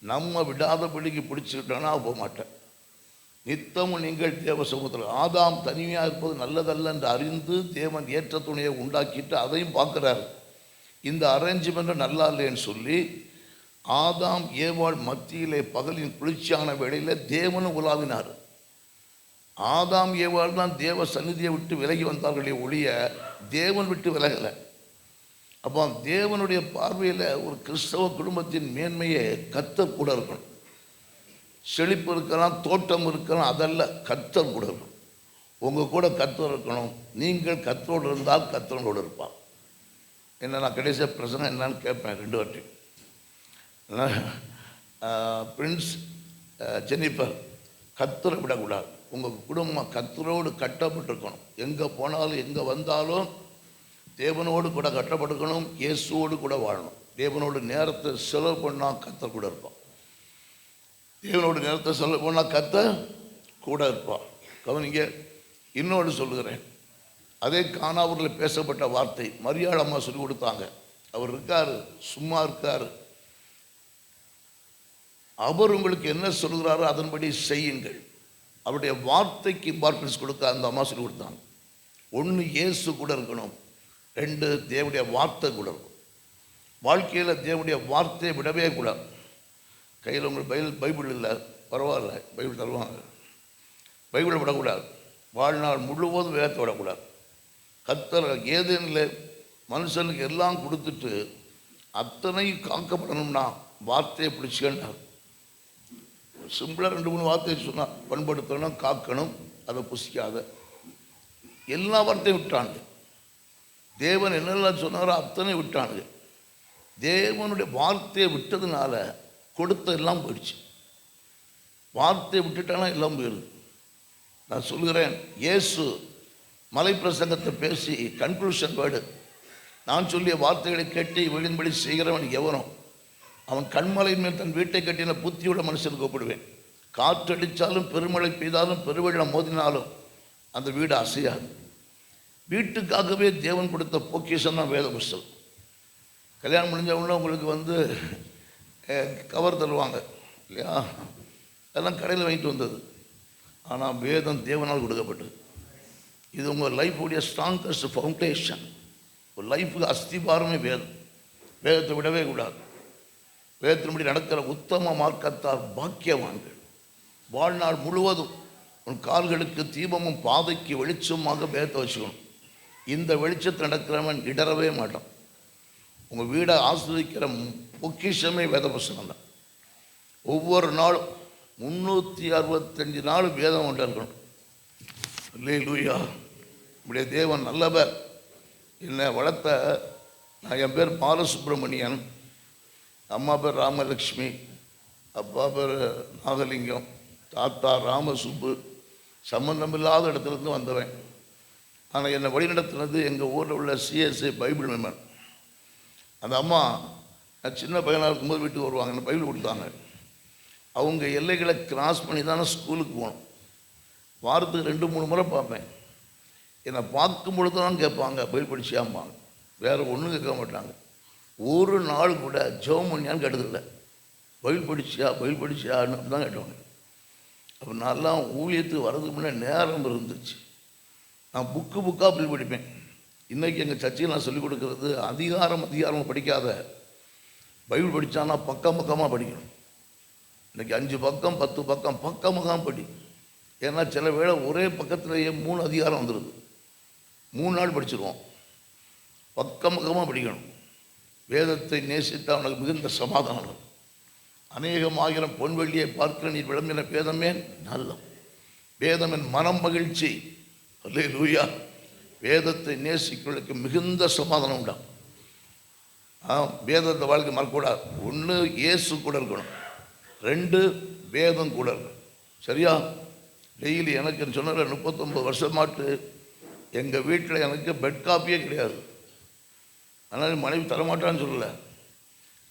நம்ம விடாதபடிக்கு பிடிச்சிக்கிட்டோன்னா போக மாட்டேன். நித்தமும் நீங்கள் தேவ சமூகத்தில். ஆதாம் தனிமையாக இருப்பது நல்லதல்ல என்று அறிந்து தேவன் ஏற்ற துணையை உண்டாக்கிட்டு அதையும் பார்க்குறாரு. இந்த அரேஞ்ச்மெண்ட்டு நல்லா இல்லைன்னு சொல்லி ஆதாம் ஏவாள் மத்தியிலே பகலின் குளிர்ச்சியான வேளையில் தேவனும் உலாவினார். ஆதாம் ஏவாள் தான் தேவ சந்நிதியை விட்டு விலகி வந்தார்களே ஒழிய தேவன் விட்டு விலகலை. அப்போ தேவனுடைய பார்வையில் ஒரு கிறிஸ்தவ குடும்பத்தின் மேன்மையை கர்த்தர் கூட இருக்கணும். செழிப்பு இருக்கலாம், தோட்டம் இருக்கலாம், அதல்ல, கர்த்தர் கூட இருக்கணும். உங்கள் கூட கர்த்தர் இருக்கணும். நீங்கள் கர்த்தரோடு இருந்தால் கர்த்தரோடு இருப்பார். என்ன, நான் கடைசியாக பிரசங்கம் என்னன்னு கேட்பேன் 2 வாட்டி. பிரின்ஸ் ஜெனிஃபர், கர்த்தரை விடக்கூடாது. உங்கள் குடும்பம் கர்த்தரோடு கட்டப்பட்டிருக்கணும். எங்கே போனாலும் எங்கே வந்தாலும் தேவனோடு கூட கட்டப்பட்டுக்கணும். இயேசுவோடு கூட வாழணும். தேவனோடு நேரத்தை செலவு பண்ணால் கர்த்தர் கூட இருப்பான். தேவனோட நேரத்தை செலவு பண்ணால் கர்த்தர் கூட இருப்பான். கவனிங்க, இன்னொன்று சொல்லுகிறேன். அதே கானாவூரில் பேசப்பட்ட வார்த்தை மரியாள் அம்மா சொல்லி கொடுத்தாங்க. அவர் இருக்கார், சும்மா இருக்கார். அவர் உங்களுக்கு என்ன சொல்கிறாரோ அதன்படி செய்யுங்கள். அவருடைய வார்த்தைக்கு இம்பார்ட்டன்ஸ் கொடுக்க அந்த அம்மா சொல்லி கொடுத்தாங்க. 1, இயேசு கூட இருக்கணும். 2, தேவனுடைய வார்த்தை கூட இருக்கும். வாழ்க்கையில் தேவனுடைய வார்த்தையை விடவே கூடாது. கையில் உங்களுக்கு பைபிள் இல்லை, பரவாயில்ல, பைபிள் தருவாங்க. பைபிளை விடக்கூடாது. வாழ்நாள் முழுவதும் வேதத்தை விடக்கூடாது. கர்த்தர் ஏதேனில் மனுஷனுக்கு எல்லாம் கொடுத்துட்டு அத்தனையும் காக்கப்படணும்னா வார்த்தையை பிடிச்சிக்கண்டார். சிம்பிளாக 2-3 வார்த்தையை சொன்னால், பண்படுத்தணும், காக்கணும், அதை புசிக்காத, எல்லா வார்த்தையும் விட்டானுங்க. தேவன் என்னெல்லாம் சொன்னாரோ அத்தனை விட்டானுங்க. தேவனுடைய வார்த்தையை விட்டதுனால கொடுத்த எல்லாம் போயிடுச்சு. வார்த்தையை விட்டுட்டானா எல்லாம் போயிடுது. நான் சொல்கிறேன், இயேசு மலை பிரசங்கத்தை பேசி கன்க்ளூஷன் வேர்டு, நான் சொல்லிய வார்த்தைகளை கேட்டு விழின்படி செய்கிறவன் எவனோ அவன் கண்மலையின் மேல் தன் வீட்டை கட்டின புத்தியுள்ள மனுஷனுக்கு ஒப்பிடுவேன். காற்றடித்தாலும் பெருமழை பெய்தாலும் பெருவெள்ளம் மோதினாலும் அந்த வீடு அசையாது. வீட்டுக்காகவே தேவன் கொடுத்த பொக்கிஷம் தான் வேத புஸ்தகம். கல்யாணம் முடிஞ்சவங்கள உங்களுக்கு கவர் தருவாங்க இல்லையா? அதெல்லாம் கடையில் வாங்கிட்டு வந்தது. ஆனால் வேதம் தேவனால் கொடுக்கப்பட்டது. இது உங்கள் லைஃபுடைய ஸ்ட்ராங்கஸ்ட் ஃபவுண்டேஷன். ஒரு லைஃபுக்கு அஸ்திபாரமே வேதம். வேதத்தை விடவே கூடாது. வேதத்தின்படி நடக்கிற உத்தம மார்க்கத்தார் பாக்கியவான்கள். வாழ்நாள் முழுவதும் உன் கால்களுக்கு தீபமும் பாதைக்கு வெளிச்சமாக வேதத்தை வச்சுக்கணும். இந்த வெளிச்சத்தை நடக்கிறவன் இடரவே மாட்டான். உங்கள் வீடை ஆஸ்வதிக்கிற பொக்கிஷமே வேத புஸ்தகம் தான். ஒவ்வொரு நாளும் 365 நாள் வேதம் கொண்டு இருக்கணும். அல்லேலூயா. இப்படியே தேவன் நல்லவர். என்னை வளர்த்த என் பேர் பாலசுப்ரமணியன், அம்மா பேர் ராமலக்ஷ்மி, அப்பா பேர் நாகலிங்கம், தாத்தா ராமசுப்பு. சம்பந்தமில்லாத இடத்துலேருந்து வந்தவன். ஆனால் என்னை வழிநடத்தினது எங்கள் ஊரில் உள்ள சிஎஸ்ஐ பைபிள் மெம்பர். அந்த அம்மா நான் சின்ன பையனாக இருக்கும்போது வீட்டுக்கு வருவாங்க, எனக்கு பைபிள் கொடுத்தாங்க. அவங்க எல்லைகளை கிராஸ் பண்ணி தானே ஸ்கூலுக்கு போகணும். வாரத்துக்கு 2-3 முறை பார்ப்பேன். என்னை பார்க்கும் பொழுது தான் கேட்பாங்க, பைபிள் படிச்சியாம்பாங்க. வேறு ஒன்றும் கேட்க மாட்டாங்க. ஒரு நாள் கூட ஜெபம் பண்ணியான்னு கேட்டதில்லை. பைபிள் படிச்சியான்னு தான் கேட்டுவாங்க. அப்போ நான்லாம் ஊழியத்துக்கு வர்றதுக்கு முன்னே நேரம் இருந்துச்சு. நான் புக்காக போய் படிப்பேன். இன்றைக்கி எங்கள் சர்ச்சையில் நான் சொல்லிக் கொடுக்குறது அதிகாரமாக படிக்காத, பைபிள் படித்தானா பக்கமாக படிக்கணும். இன்றைக்கி 5 பக்கம் 10 பக்கம் பக்கமாக படி. ஏன்னா சில வேளை ஒரே பக்கத்திலேயே 3 அதிகாரம் வந்துடுது. 3 நாள் படிச்சிருவோம். பக்கமாக படிக்கணும். வேதத்தை நேசித்து அவனுக்கு மிகுந்த சமாதானம். அநேகமாயிரம் பொன்வெள்ளியை பார்க்கிற நீ விளம்பின வேதமே நல்லம், வேதம் என் மனம் மகிழ்ச்சி. அல்லேலூயா. வேதத்தை நேசிக்கிறவர்களுக்கு மிகுந்த சமாதானம் உண்டாம். வேதத்தை வாழ்க்கை மறக்கூடாது. 1 இயேசு கூட இருக்கணும், 2 வேதம் கூட இருக்கணும். சரியா? டெய்லி எனக்கு சொன்ன 39 வருஷமாட்டு எங்கள் வீட்டில் எனக்கு பெட் காப்பியே கிடையாது. அதனால் மனைவி தரமாட்டான்னு சொல்லலை.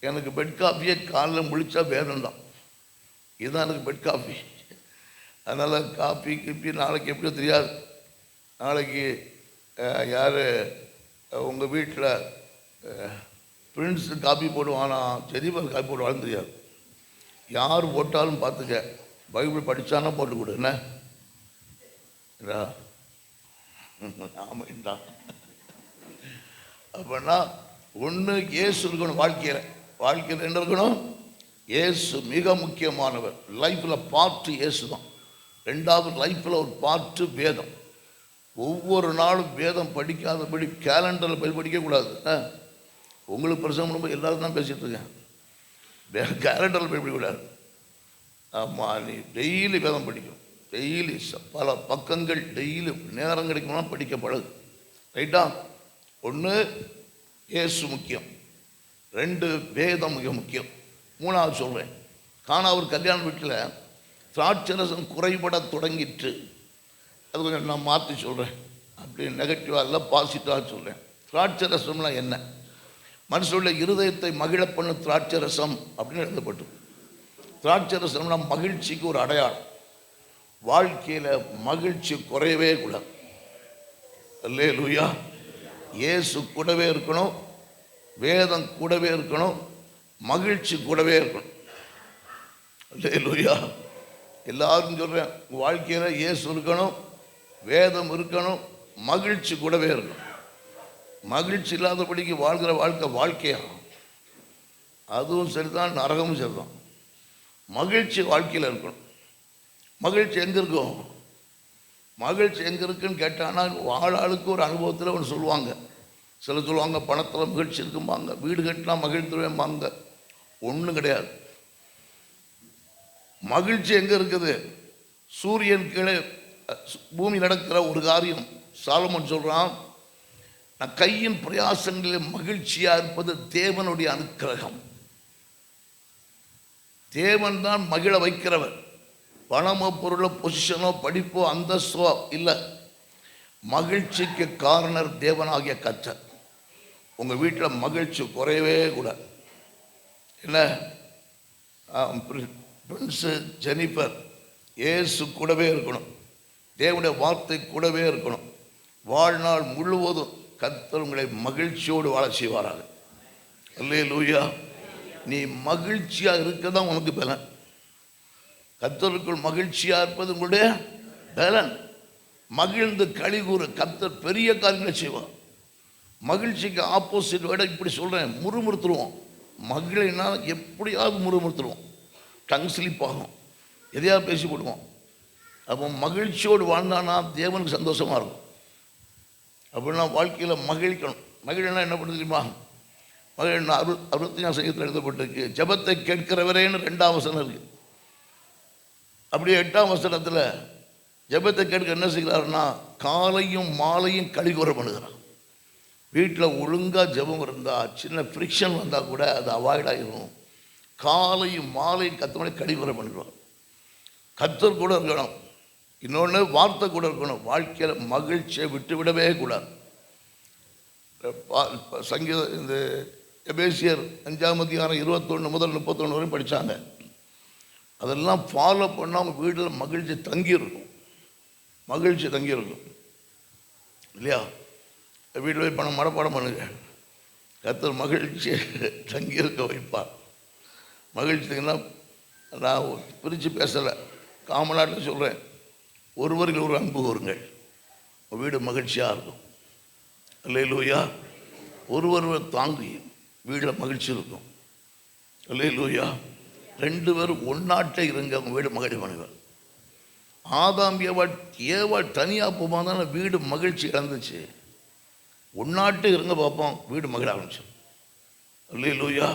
எனக்கு பெட் காப்பியே காலையில் முழிச்சா வேதம் தான். இதுதான் எனக்கு பெட் காப்பி. அதனால் காப்பி கிப்பி நாளைக்கு எப்படியோ தெரியாது. நாளைக்கு யார் உங்கள் வீட்டில் பிரின்ஸு காப்பி போடுவானா, செரிவர் காப்பி போடுவான்னு தெரியாது. யார் போட்டாலும் பார்த்துக்க, பைபிள் படித்தானா போட்டு கொடு. என்ன ஆமாண்டா. அப்படின்னா 1 இயேசு இருக்கணும் வாழ்க்கையில் என்ன இருக்கணும்? இயேசு மிக முக்கியமானவர். லைஃப்பில் பார்ட்டு இயேசு தான். 2வது லைஃப்பில் ஒரு பார்ட்டு வேதம். ஒவ்வொரு நாளும் வேதம் படிக்காதபடி கேலண்டரில் போய் படிக்கக்கூடாது. உங்களுக்கு பிரசவம் பண்ணும்போது எல்லோரும் தான் பேசிகிட்டு இருக்கேன். கேலண்டரில் போய் படிக்கக்கூடாது. ஆமாம், நீ டெய்லி வேதம் படிக்கணும். டெய்லி பல பக்கங்கள் டெய்லி நேரம் கிடைக்கணும்னா படிக்க பழகு. ரைட்டா? 1 இயேசு முக்கியம், 2 வேதம் மிக முக்கியம். 3வது சொல்கிறேன். கானாவூர் கல்யாண வீட்டில் திராட்சரசம் குறைபட தொடங்கிட்டு, அது கொஞ்சம் நான் மாற்றி சொல்கிறேன். அப்படி நெகட்டிவாக இல்லை, பாசிட்டிவாக சொல்கிறேன். திராட்சரசம்லாம் என்ன? மனுஷனுடைய இருதயத்தை மகிழ பண்ணு திராட்சரசம் அப்படின்னு எழுதப்பட்டு. திராட்சரசம்னா மகிழ்ச்சிக்கு ஒரு அடையாளம். வாழ்க்கையில் மகிழ்ச்சி குறையவே கூடாது. அல்லேலூயா. இயேசு கூடவே இருக்கணும், வேதம் கூடவே இருக்கணும், மகிழ்ச்சி கூடவே இருக்கணும். அல்லேலூயா. எல்லாரும் சொல்கிறேன், வாழ்க்கையில் இயேசு இருக்கணும், வேதம் இருக்கணும், மகிழ்ச்சி கூடவே இருக்கணும். மகிழ்ச்சி இல்லாதபடிக்கு வாழ்கிற வாழ்க்கையாகும். அதுவும் சரிதான், நரகமும் சரிதான். மகிழ்ச்சி வாழ்க்கையில் இருக்கணும். மகிழ்ச்சி எங்கே இருக்கும்? மகிழ்ச்சி எங்கே இருக்குன்னு கேட்டான்னா ஆளாளுக்கு ஒரு அனுபவத்தில் ஒன்று சொல்லுவாங்க. சிலர் சொல்லுவாங்க பணத்தில் மகிழ்ச்சி இருக்கும்பாங்க, வீடு கட்டினா மகிழ்ந்துருவேம்பாங்க. ஒன்றும் கிடையாது. மகிழ்ச்சி எங்கே இருக்குது? சூரியன் கீழே பூமி நடக்கிற ஒரு காரியம். சாலமோன் சொல்கிறான், நான் கையின் பிரயாசங்களில் மகிழ்ச்சியாக இருப்பது தேவனுடைய அனுக்கிரகம். தேவன் தான் மகிழ வைக்கிறவர். பணமோ பொருளோ பொசிஷனோ படிப்போ அந்தஸ்தோ இல்லை. மகிழ்ச்சிக்கு காரணர் தேவனாகிய கர்த்தர். உங்கள் வீட்டில் மகிழ்ச்சி குறையவே கூடாது. என்ன பிரின்ஸு ஜெனிஃபர், இயேசு கூடவே இருக்கணும், தேவனுடைய வார்த்தை கூடவே இருக்கணும். வாழ்நாள் முழுவதும் கர்த்தர் உங்களை மகிழ்ச்சியோடு வாழ செய்வாராக. அல்லேலூயா. நீ மகிழ்ச்சியாக இருக்க தான் உனக்கு பலன். கர்த்தருக்குள் மகிழ்ச்சியாக இருப்பது உங்களுடைய பலன். மகிழ்ந்து களிகூற கர்த்தர் பெரிய காரியங்களை செய்வார். மகிழ்ச்சிக்கு ஆப்போசிட் விட இப்படி சொல்கிறேன், முறுமுறுத்துருவோம். மகிழ்னா எப்படியாவது முறுமுறுத்துருவோம், டங் ஸ்லிப் ஆகும், எதையாவது பேசி போடுவோம். அப்போ மகிழ்ச்சியோடு வாழ்ந்தானா தேவனுக்கு சந்தோஷமாக இருக்கும். அப்படின்னா வாழ்க்கையில் மகிழ்க்கணும். மகிழ்னா என்ன பண்ணுறது தெரியுமா? மகிழ்னா 65 சங்கீதத்தில் எழுதப்பட்டிருக்கு, ஜெபத்தை கேட்கிறவரேன்னு 2ஆம் வசனம் இருக்குது. அப்படியே 8ஆம் வசனத்தில் ஜெபத்தை கேட்க என்ன செய்கிறாருன்னா காலையும் மாலையும் கழிவுற பண்ணுகிறார். வீட்டில் ஒழுங்காக ஜெபம் இருந்தால் சின்ன ஃப்ரிக்ஷன் வந்தால் கூட அது அவாய்ட் ஆகிடும். காலையும் மாலையும் கத்தோட கழிவுற பண்ணிடுவார். கத்தர் கூட இருக்கணும். இன்னொன்று வார்த்தை கூட இருக்கணும். வாழ்க்கையில் மகிழ்ச்சியை விட்டுவிடவே கூடாது. சங்கீத இந்த எபேசியர் 5ஆம் அதிகாரம் 21 முதல் 31 வரையும் படித்தாங்க. அதெல்லாம் ஃபாலோ பண்ணால் அவங்க வீட்டில் மகிழ்ச்சி தங்கியிருக்கும். மகிழ்ச்சி தங்கியிருக்கும் இல்லையா? வீட்டில் போய் பணம் மனப்பாடம் பண்ணுங்க. கர்த்தர் மகிழ்ச்சியை தங்கியிருக்க வைப்பார். மகிழ்ச்சிங்கன்னா நான் பிரித்து பேசலை, காமநாட்டில் சொல்கிறேன். ஒருவருக்கு ஒரு அன்பு கூறுங்கள், வீடு மகிழ்ச்சியாக இருக்கும். அல்லேலூயா. ஒருவர் தாங்கி வீட்டில் மகிழ்ச்சி இருக்கும். அல்லேலூயா. 2 பேரும் ஒன்னாட்டே இருங்க, அவங்க வீடு மகிழ்ச்சி பண்ணுவார். ஆதாம் ஏவாள் தனியாக போகும்போது வீடு மகிழ்ச்சி இழந்துச்சு. ஒன்னாட்டே இருங்க பார்ப்போம், வீடு மகிழ ஆரம்பிச்சு. அல்லேலூயா.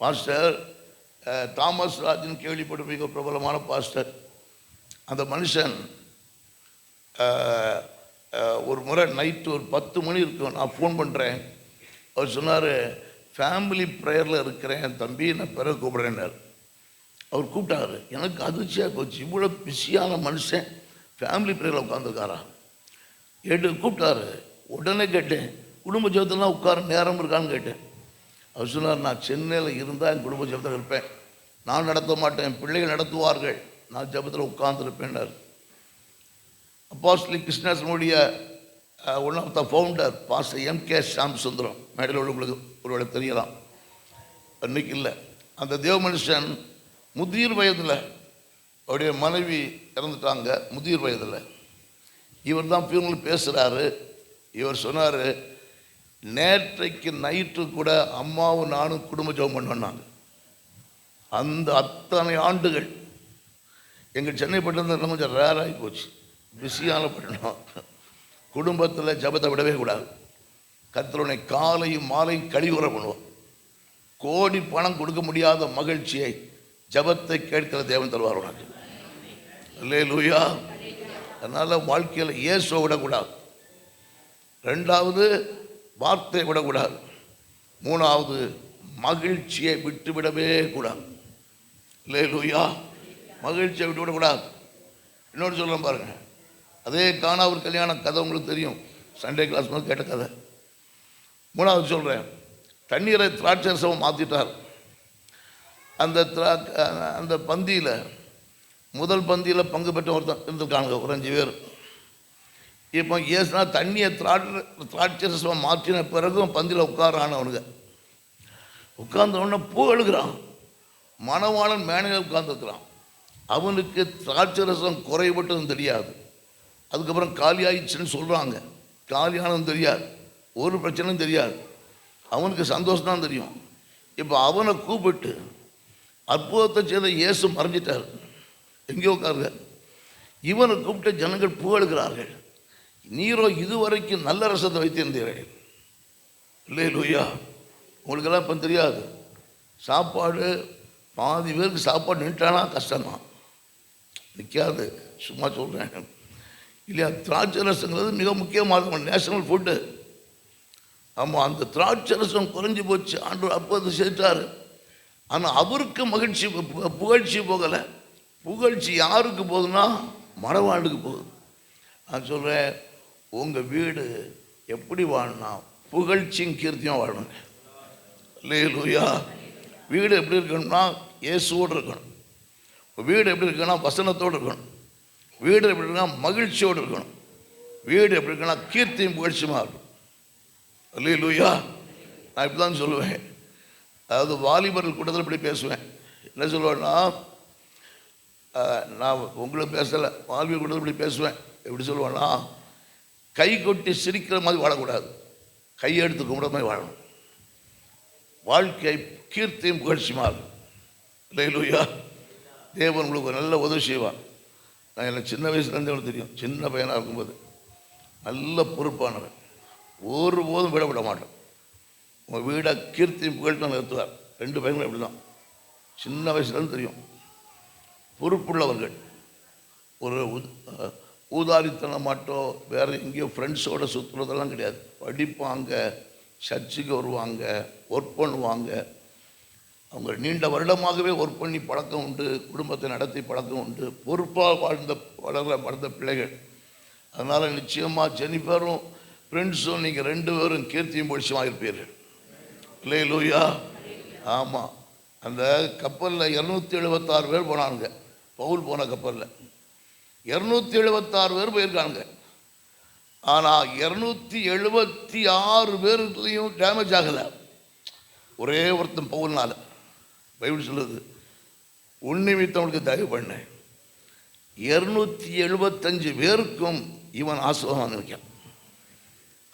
பாஸ்டர் தாமஸ் ராஜன் கேள்விப்பட்டு மிக பிரபலமான பாஸ்டர். அந்த மனுஷன் ஒரு முறை நைட்டு ஒரு 10 மணி இருக்கும், நான் ஃபோன் பண்ணுறேன். அவர் சொன்னார், ஃபேமிலி ப்ரேயரில் இருக்கிறேன் தம்பி, நான் பிறகு கூப்பிட்றேன்னார். அவர் கூப்பிட்டாரு. எனக்கு அதிர்ச்சியாக போச்சு, இவ்வளோ பிஸியான மனுஷன் ஃபேமிலி ப்ரேயரில் உட்காந்துருக்காரா. கூப்பிட்டாரு. உடனே கேட்டேன், குடும்ப ஜெபத்திலாம் உட்கார நேரம் இருக்கான்னு கேட்டேன். அவர் சொன்னார், நான் சென்னையில் இருந்தால் என் குடும்ப ஜெபத்தில் இருப்பேன், நான் நடத்த மாட்டேன், என் பிள்ளைகள் நடத்துவார்கள், நான் ஜெபத்தில் உட்கார்ந்துருப்பேன்னார். அப்போஸ்தலர் கிருஷ்ணாசனுடைய one of the founder pastor M.K. Samsundaram, மேடையில் உள்ளவங்களுக்கு ஒருவேளை தெரியலாம், அன்றைக்கி இல்லை. அந்த தேவ மனுஷன் முதிர் வயதில், அவருடைய மனைவி இறந்துட்டாங்க முதிர் வயதில். இவர் தான் பியூனல் பேசுகிறாரு. இவர் சொன்னார், நேற்றைக்கு நைட்டு கூட அம்மாவும் நானும் குடும்ப ஜெபம் பண்ணாங்க. அந்த அத்தனை ஆண்டுகள் எங்கள் சென்னை பட்டணத்தில் கொஞ்சம் ரேராகி போச்சு, பிஸியான பட்டணம். குடும்பத்தில் ஜெபத்தை விடவே கூடாது. கர்த்தருடைய காலையும் மாலையும் கழிவுற பண்ணுவோம். கோடி பணம் கொடுக்க முடியாத மகிழ்ச்சியை ஜெபத்தை கேட்கிற தேவன் தருவார் உனக்கு. அல்லேலூயா. அதனால் வாழ்க்கையில் இயேசுவை விடக்கூடாது. 2வது வார்த்தையை விடக்கூடாது. 3வது மகிழ்ச்சியை விட்டுவிடவே கூடாது. அல்லேலூயா. மகிழ்ச்சியை விட்டுவிடக்கூடாது. இன்னொன்று சொல்லலாம் பாருங்கள். அதே காணா ஒரு கல்யாண கதை உங்களுக்கு தெரியும், சண்டே கிளாஸ் மாதிரி கேட்ட கதை. 3வது சொல்கிறேன், தண்ணீரை திராட்சை ரசமாக மாற்றிட்டார். அந்த பந்தியில் முதல் பந்தியில் பங்கு பெற்ற ஒருத்தன் இருந்திருக்காங்க, ஒரு 5 பேர். இப்போ ஏசுனா தண்ணியை திராட்சை ரசமாக மாற்றின பிறகும் பந்தியில் உட்காரானவனுங்க. உட்கார்ந்தவொடனே பூ எழுகிறான். மணவாளன் மேனையில் உட்கார்ந்துருக்கிறான். அவனுக்கு திராட்சை ரசம் குறைபட்டதும் தெரியாது. அதுக்கப்புறம் காலி ஆயிடுச்சுன்னு சொல்கிறாங்க. காலியானதும் தெரியாது, ஒரு பிரச்சனையும் தெரியாது. அவனுக்கு சந்தோஷம் தான் தெரியும். இப்போ அவனை கூப்பிட்டு அற்புதத்தை செய்த இயேசு மறைஞ்சிட்டார், எங்கேயோ உட்காருங்க. இவனை கூப்பிட்டு ஜனங்கள் புகழுகிறார்கள், நீரோ இதுவரைக்கும் நல்ல ரசத்தை வைத்திருந்தீர்கள். அல்லேலூயா. உங்களுக்கெல்லாம் இப்போ தெரியாது, சாப்பாடு பாதி பேருக்கு சாப்பாடு நின்ட்டானா கஷ்டம்தான், நிற்காது. சும்மா சொல்கிறேன் இல்லையா. திராட்சை ரசங்கிறது மிக முக்கியமான நேஷனல் ஃபுட்டு. ஆமாம், அந்த திராட்சை ரசம் குறைஞ்சி போச்சு. ஆண்டவர் அப்போது சேர்த்தார். ஆனால் அவருக்கு மகிழ்ச்சி, புகழ்ச்சி போகலை. புகழ்ச்சி யாருக்கு போகுதுன்னா மணவாளுக்கு போகுது. நான் சொல்கிறேன், உங்கள் வீடு எப்படி வாழணும்னா புகழ்ச்சியும் கீர்த்தியும் வாழணுங்க. அல்லேலூயா. வீடு எப்படி இருக்கணும்னா இயேசுவோடு இருக்கணும். வீடு எப்படி இருக்குன்னா வசனத்தோடு இருக்கணும். வீடு எப்படி இருக்குன்னா மகிழ்ச்சியோடு இருக்கணும். வீடு எப்படி இருக்குன்னா கீர்த்தியும் புகழ்ச்சியுமா இருக்கும். அல்லேலூயா. நான் இப்படி தான் சொல்லுவேன். அதாவது வாலிபர்கள் கூட்டத்தில் இப்படி பேசுவேன். என்ன சொல்லுவேன்னா, நான் உங்களை பேசலை, வாலிபர் கூட்டத்தில் இப்படி பேசுவேன். எப்படி சொல்லுவேன்னா, கை கொட்டி சிரிக்கிற மாதிரி வாழக்கூடாது, கையெடுத்து கும்பிட்ற மாதிரி வாழணும். வாழ்க்கை கீர்த்தியும் புகழ்ச்சியுமா இருக்கும். அல்லேலூயா. தேவன் உங்களுக்கு ஒரு நல்ல உதவி செய்வார். நான் எனக்கு சின்ன வயசுலேருந்து எனக்கு தெரியும், சின்ன பையனாக இருக்கும்போது நல்ல பொறுப்பானவன், ஒருபோதும் விட மாட்டேன். உங்கள் வீடை கீர்த்தியும் புகழ்ச்சி நிறுத்துவார். 2 பையங்களும் அப்படி தான், சின்ன வயசுலேருந்து தெரியும். பொறுப்புள்ளவர்கள். ஒரு ஊதாரித்தனம் மாட்டோ வேறு எங்கேயோ ஃப்ரெண்ட்ஸோடு சுற்றுறதெல்லாம் கிடையாது. படிப்பாங்க, சர்ச்சுக்கு வருவாங்க, ஒர்க் பண்ணுவாங்க. அவங்க நீண்ட வருடமாகவே ஒர்க் பண்ணி பழக்கம் உண்டு, குடும்பத்தை நடத்தி பழக்கம் உண்டு, பொறுப்பாக வளர்ந்த பிள்ளைகள். அதனால் நிச்சயமாக ஜெனிஃபரும் ஃப்ரெண்ட்ஸும் நீங்கள் 2 பேரும் கீர்த்தியும் பொழிச்சுமாக இருப்பீர்கள். அல்லேலூயா. ஆமாம், அந்த கப்பலில் 276 பேர் போனாங்க. பவுல் போன கப்பலில் 276 பேர் போயிருக்காங்க. ஆனால் 276 பேர்லையும் டேமேஜ் ஆகலை, ஒரே ஒருத்தன் பவுல்னால. பைபிள் சொல்லுது, உன்னிமித்தவனுக்கு தயவு பண்ணேன். 275 பேருக்கும் இவன் ஆசீர்வாதம் நினைக்கான்.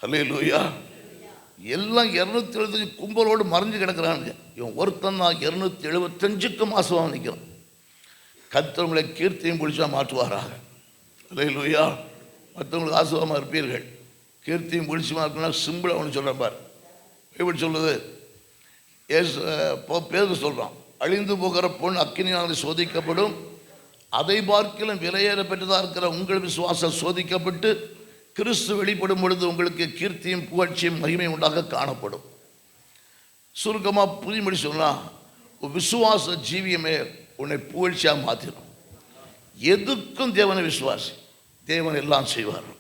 அல்லேலூயா. எல்லாம் 275 கும்பலோடு மறைஞ்சு கிடக்கிறானுங்க. இவன் ஒருத்தன் தான் 275க்கும் ஆசீர்வாதம் நிற்கிறான். கர்த்தர் கீர்த்தியும் பிடிச்சா மாற்றுவாராக. அல்லேலூயா. மற்றவங்களுக்கு ஆசீர்வாதமாக இருப்பீர்கள். கீர்த்தியும் பிடிச்சுமா இருக்குன்னா சிம்பிளாக ஒன்று சொல்கிறேன் பார். எப்படி சொல்லுது? பேர் சொல்கிறான், அழிந்து போகிற பொன் அக்கினியால் சோதிக்கப்படும், அதை பார்க்கிலும் விலையேற பெற்றதாக இருக்கிற உங்கள் விசுவாசம் சோதிக்கப்பட்டு கிறிஸ்து வெளிப்படும் பொழுது உங்களுக்கு கீர்த்தியும் புகழ்ச்சியும் மகிமை உண்டாக காணப்படும். சுருக்கமாக புரியும்படி சொன்னால், விசுவாச ஜீவியமே உன்னை புகழ்ச்சியாக மாற்றிடும். எதுக்கும் தேவனை விசுவாசி, தேவன் எல்லாம் செய்வார்.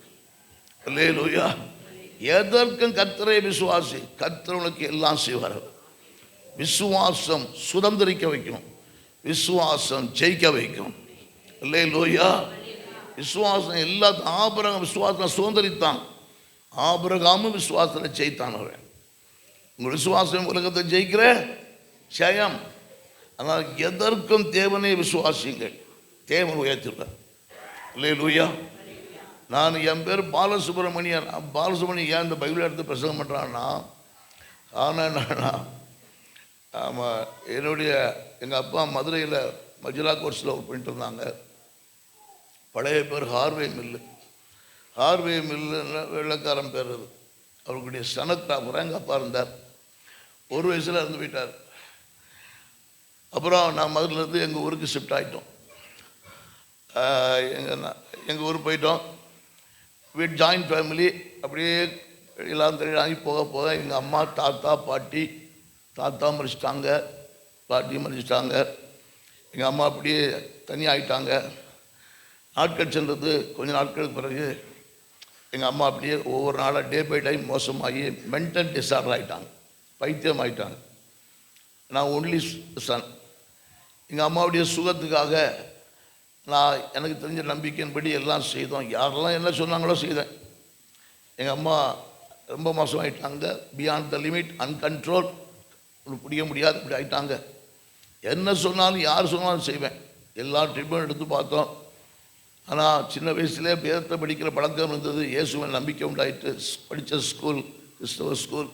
அல்லேலூயா. எதற்கும் கர்த்தரை விசுவாசி, கர்த்தர் உனக்கு எல்லாம் செய்வார். விசுவாசம் சுதந்திரிக்க வைக்கும், விசுவாசம் ஜெயிக்க வைக்கும். அல்லேலூயா. விசுவாசம் எல்லாத்தையும் ஆபிரகாம் விசுவாசம் சுதந்திரித்தான், ஆபிரகாமும் விசுவாசத்தில் ஜெயித்தான். அவன் உங்கள் விசுவாசம் உலகத்தை ஜெயிக்கிற ஜெயம். ஆனால் எதற்கும் தேவனை விசுவாசிங்கள், தேவன் உயர்த்திடுறார். அல்லேலூயா. நான் என் பேர் பாலசுப்ரமணியன். பாலசுப்ரமணியன் ஏன் இந்த பைபிள் எடுத்து பிரசங்கம் பண்ணுறான்னா, ஆனால் என்னன்னா, ஆமாம், எங்கள் அப்பா மதுரையில் மஜிலா கோர்ஸில் ஒர்க் பண்ணிட்டு இருந்தாங்க. பழைய பேர் ஹார்வே மில்லு. ஹார்வே மில்லுன்னு வெள்ளக்காரன் பேர். அது அவருடைய சனத்ராபராக எங்கள் அப்பா இருந்தார். 1 வயசில் இருந்து போயிட்டார். அப்புறம் நான் மதுரையிலேருந்து எங்கள் ஊருக்கு ஷிஃப்ட் ஆகிட்டோம். எங்கள் ஊருக்கு போயிட்டோம். வீட் ஜாயின்ட் ஃபேமிலி. அப்படியே எல்லாம் தெரியாகி போக போக எங்கள் அம்மா, தாத்தா, பாட்டி, தாத்தா மறிச்சிட்டாங்க, பாட்டி மறிச்சிட்டாங்க. எங்கள் அம்மா அப்படியே தனியாகிட்டாங்க. நாட்கள் சென்றது. கொஞ்சம் நாட்களுக்கு பிறகு எங்கள் அம்மா அப்படியே ஒவ்வொரு நாளாக டே பை டைம் மோசமாகி மென்டல் டிஸார்டர் ஆகிட்டாங்க, பைத்தியம் ஆகிட்டாங்க. நான் ஒன்லி சன். எங்கள் அம்மாவுடைய சுகத்துக்காக நான் எனக்கு தெரிஞ்ச நம்பிக்கையின்படி எல்லாம் செய்தோம். யாரெல்லாம் என்ன சொன்னாங்களோ செய்தேன். எங்கள் அம்மா ரொம்ப மோசமாகிட்டாங்க, பியாண்ட் த லிமிட், அன்கண்ட்ரோல், பிடிக்க முடியாது, இப்படி ஆகிட்டாங்க. என்ன சொன்னாலும் யார் சொன்னாலும் செய்வேன். எல்லா ட்ரீட்மெண்ட் எடுத்து பார்த்தோம். ஆனால் சின்ன வயசுலேயே வேதத்தை படிக்கிற பழக்கம் இருந்தது. இயேசுவின் நம்பிக்கை உண்டாயிட்டு. படித்த ஸ்கூல் கிறிஸ்தவ ஸ்கூல்.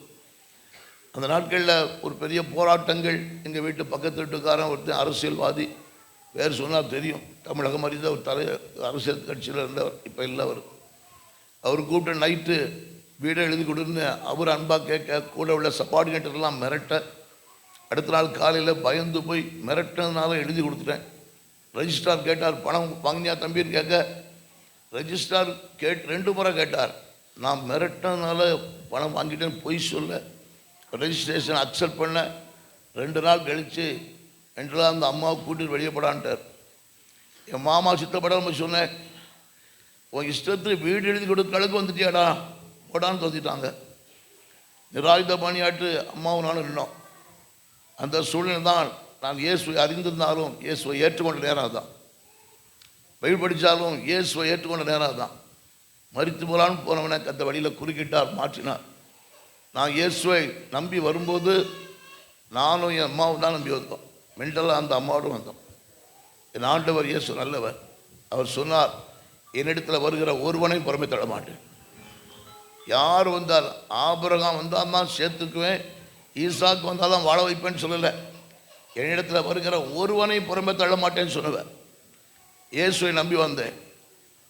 அந்த நாட்களில் ஒரு பெரிய போராட்டங்கள். எங்கள் வீட்டு பக்கத்து வீட்டுக்காரன் ஒருத்தர் அரசியல்வாதி, பேர் சொன்னால் தெரியும், தமிழகம் அறிந்த ஒரு அரசியல் கட்சியில் இருந்தவர், இப்போ இல்லை அவர். அவர் கூப்பிட்டு நைட்டு வீடை எழுதி கொடுன்னு அவர் அன்பாக கேட்க, கூட உள்ள சப்பார்டினேட்டர்லாம் மிரட்ட, அடுத்த நாள் காலையில் பயந்து போய் மிரட்டினதுனால எழுதி கொடுத்துட்டேன். ரெஜிஸ்ட்ரார் கேட்டார், பணம் வாங்கினியா தம்பின்னு கேட்க, ரெஜிஸ்ட்ரார் 2 முறை கேட்டார். நான் மிரட்டினதுனால பணம் வாங்கிட்டேன்னு பொய் சொல்ல ரெஜிஸ்ட்ரேஷன் அக்செப்ட் பண்ண. 2 நாள் கழித்து 2 நாள் அந்த அம்மாவை கூட்டிட்டு வெளியே போடான்ட்டார். என் மாமா சித்தப்படாம சொன்னேன், உன் இஷ்டத்துக்கு வீடு எழுதி கொடுக்க அளவுக்கு வந்துட்டியாடா, போடான்னு தோத்திட்டாங்க. நிராயுத பாணியாட்டு அம்மாவும் நானும் நின்னோம். அந்த சூழ்நிலை தான். நான் இயேசுவை அறிந்திருந்தாலும் இயேசுவை ஏற்றுக்கொண்ட நேரம் தான். பைபிள் படித்தாலும் இயேசுவை ஏற்றுக்கொண்ட நேரம் தான். மரித்து போகலான்னு போனவனை அந்த வழியில் குறுக்கிட்டார், மாற்றினார். நான் இயேசுவை நம்பி வரும்போது நானும் என் அம்மாவும் தான் நம்பி வந்தோம். மென்டலாக அந்த அம்மாவோடு வந்தோம். என் ஆண்டவர் இயேசு நல்லவர். அவர் சொன்னார், என்னிடத்தில் வருகிற ஒருவனையும் புறமே தள்ள மாட்டேன். யார் வந்தால், ஆபிரகாம் வந்தால் தான் சேர்த்துக்குவேன், ஈசாக்கு வந்தால் தான் வாழ வைப்பேன்னு சொல்லலை. என்னிடத்தில் வருகிற ஒருவனையும் புறமே தள்ள மாட்டேன்னு சொன்னவர். இயேசுவை நம்பி வந்தேன்.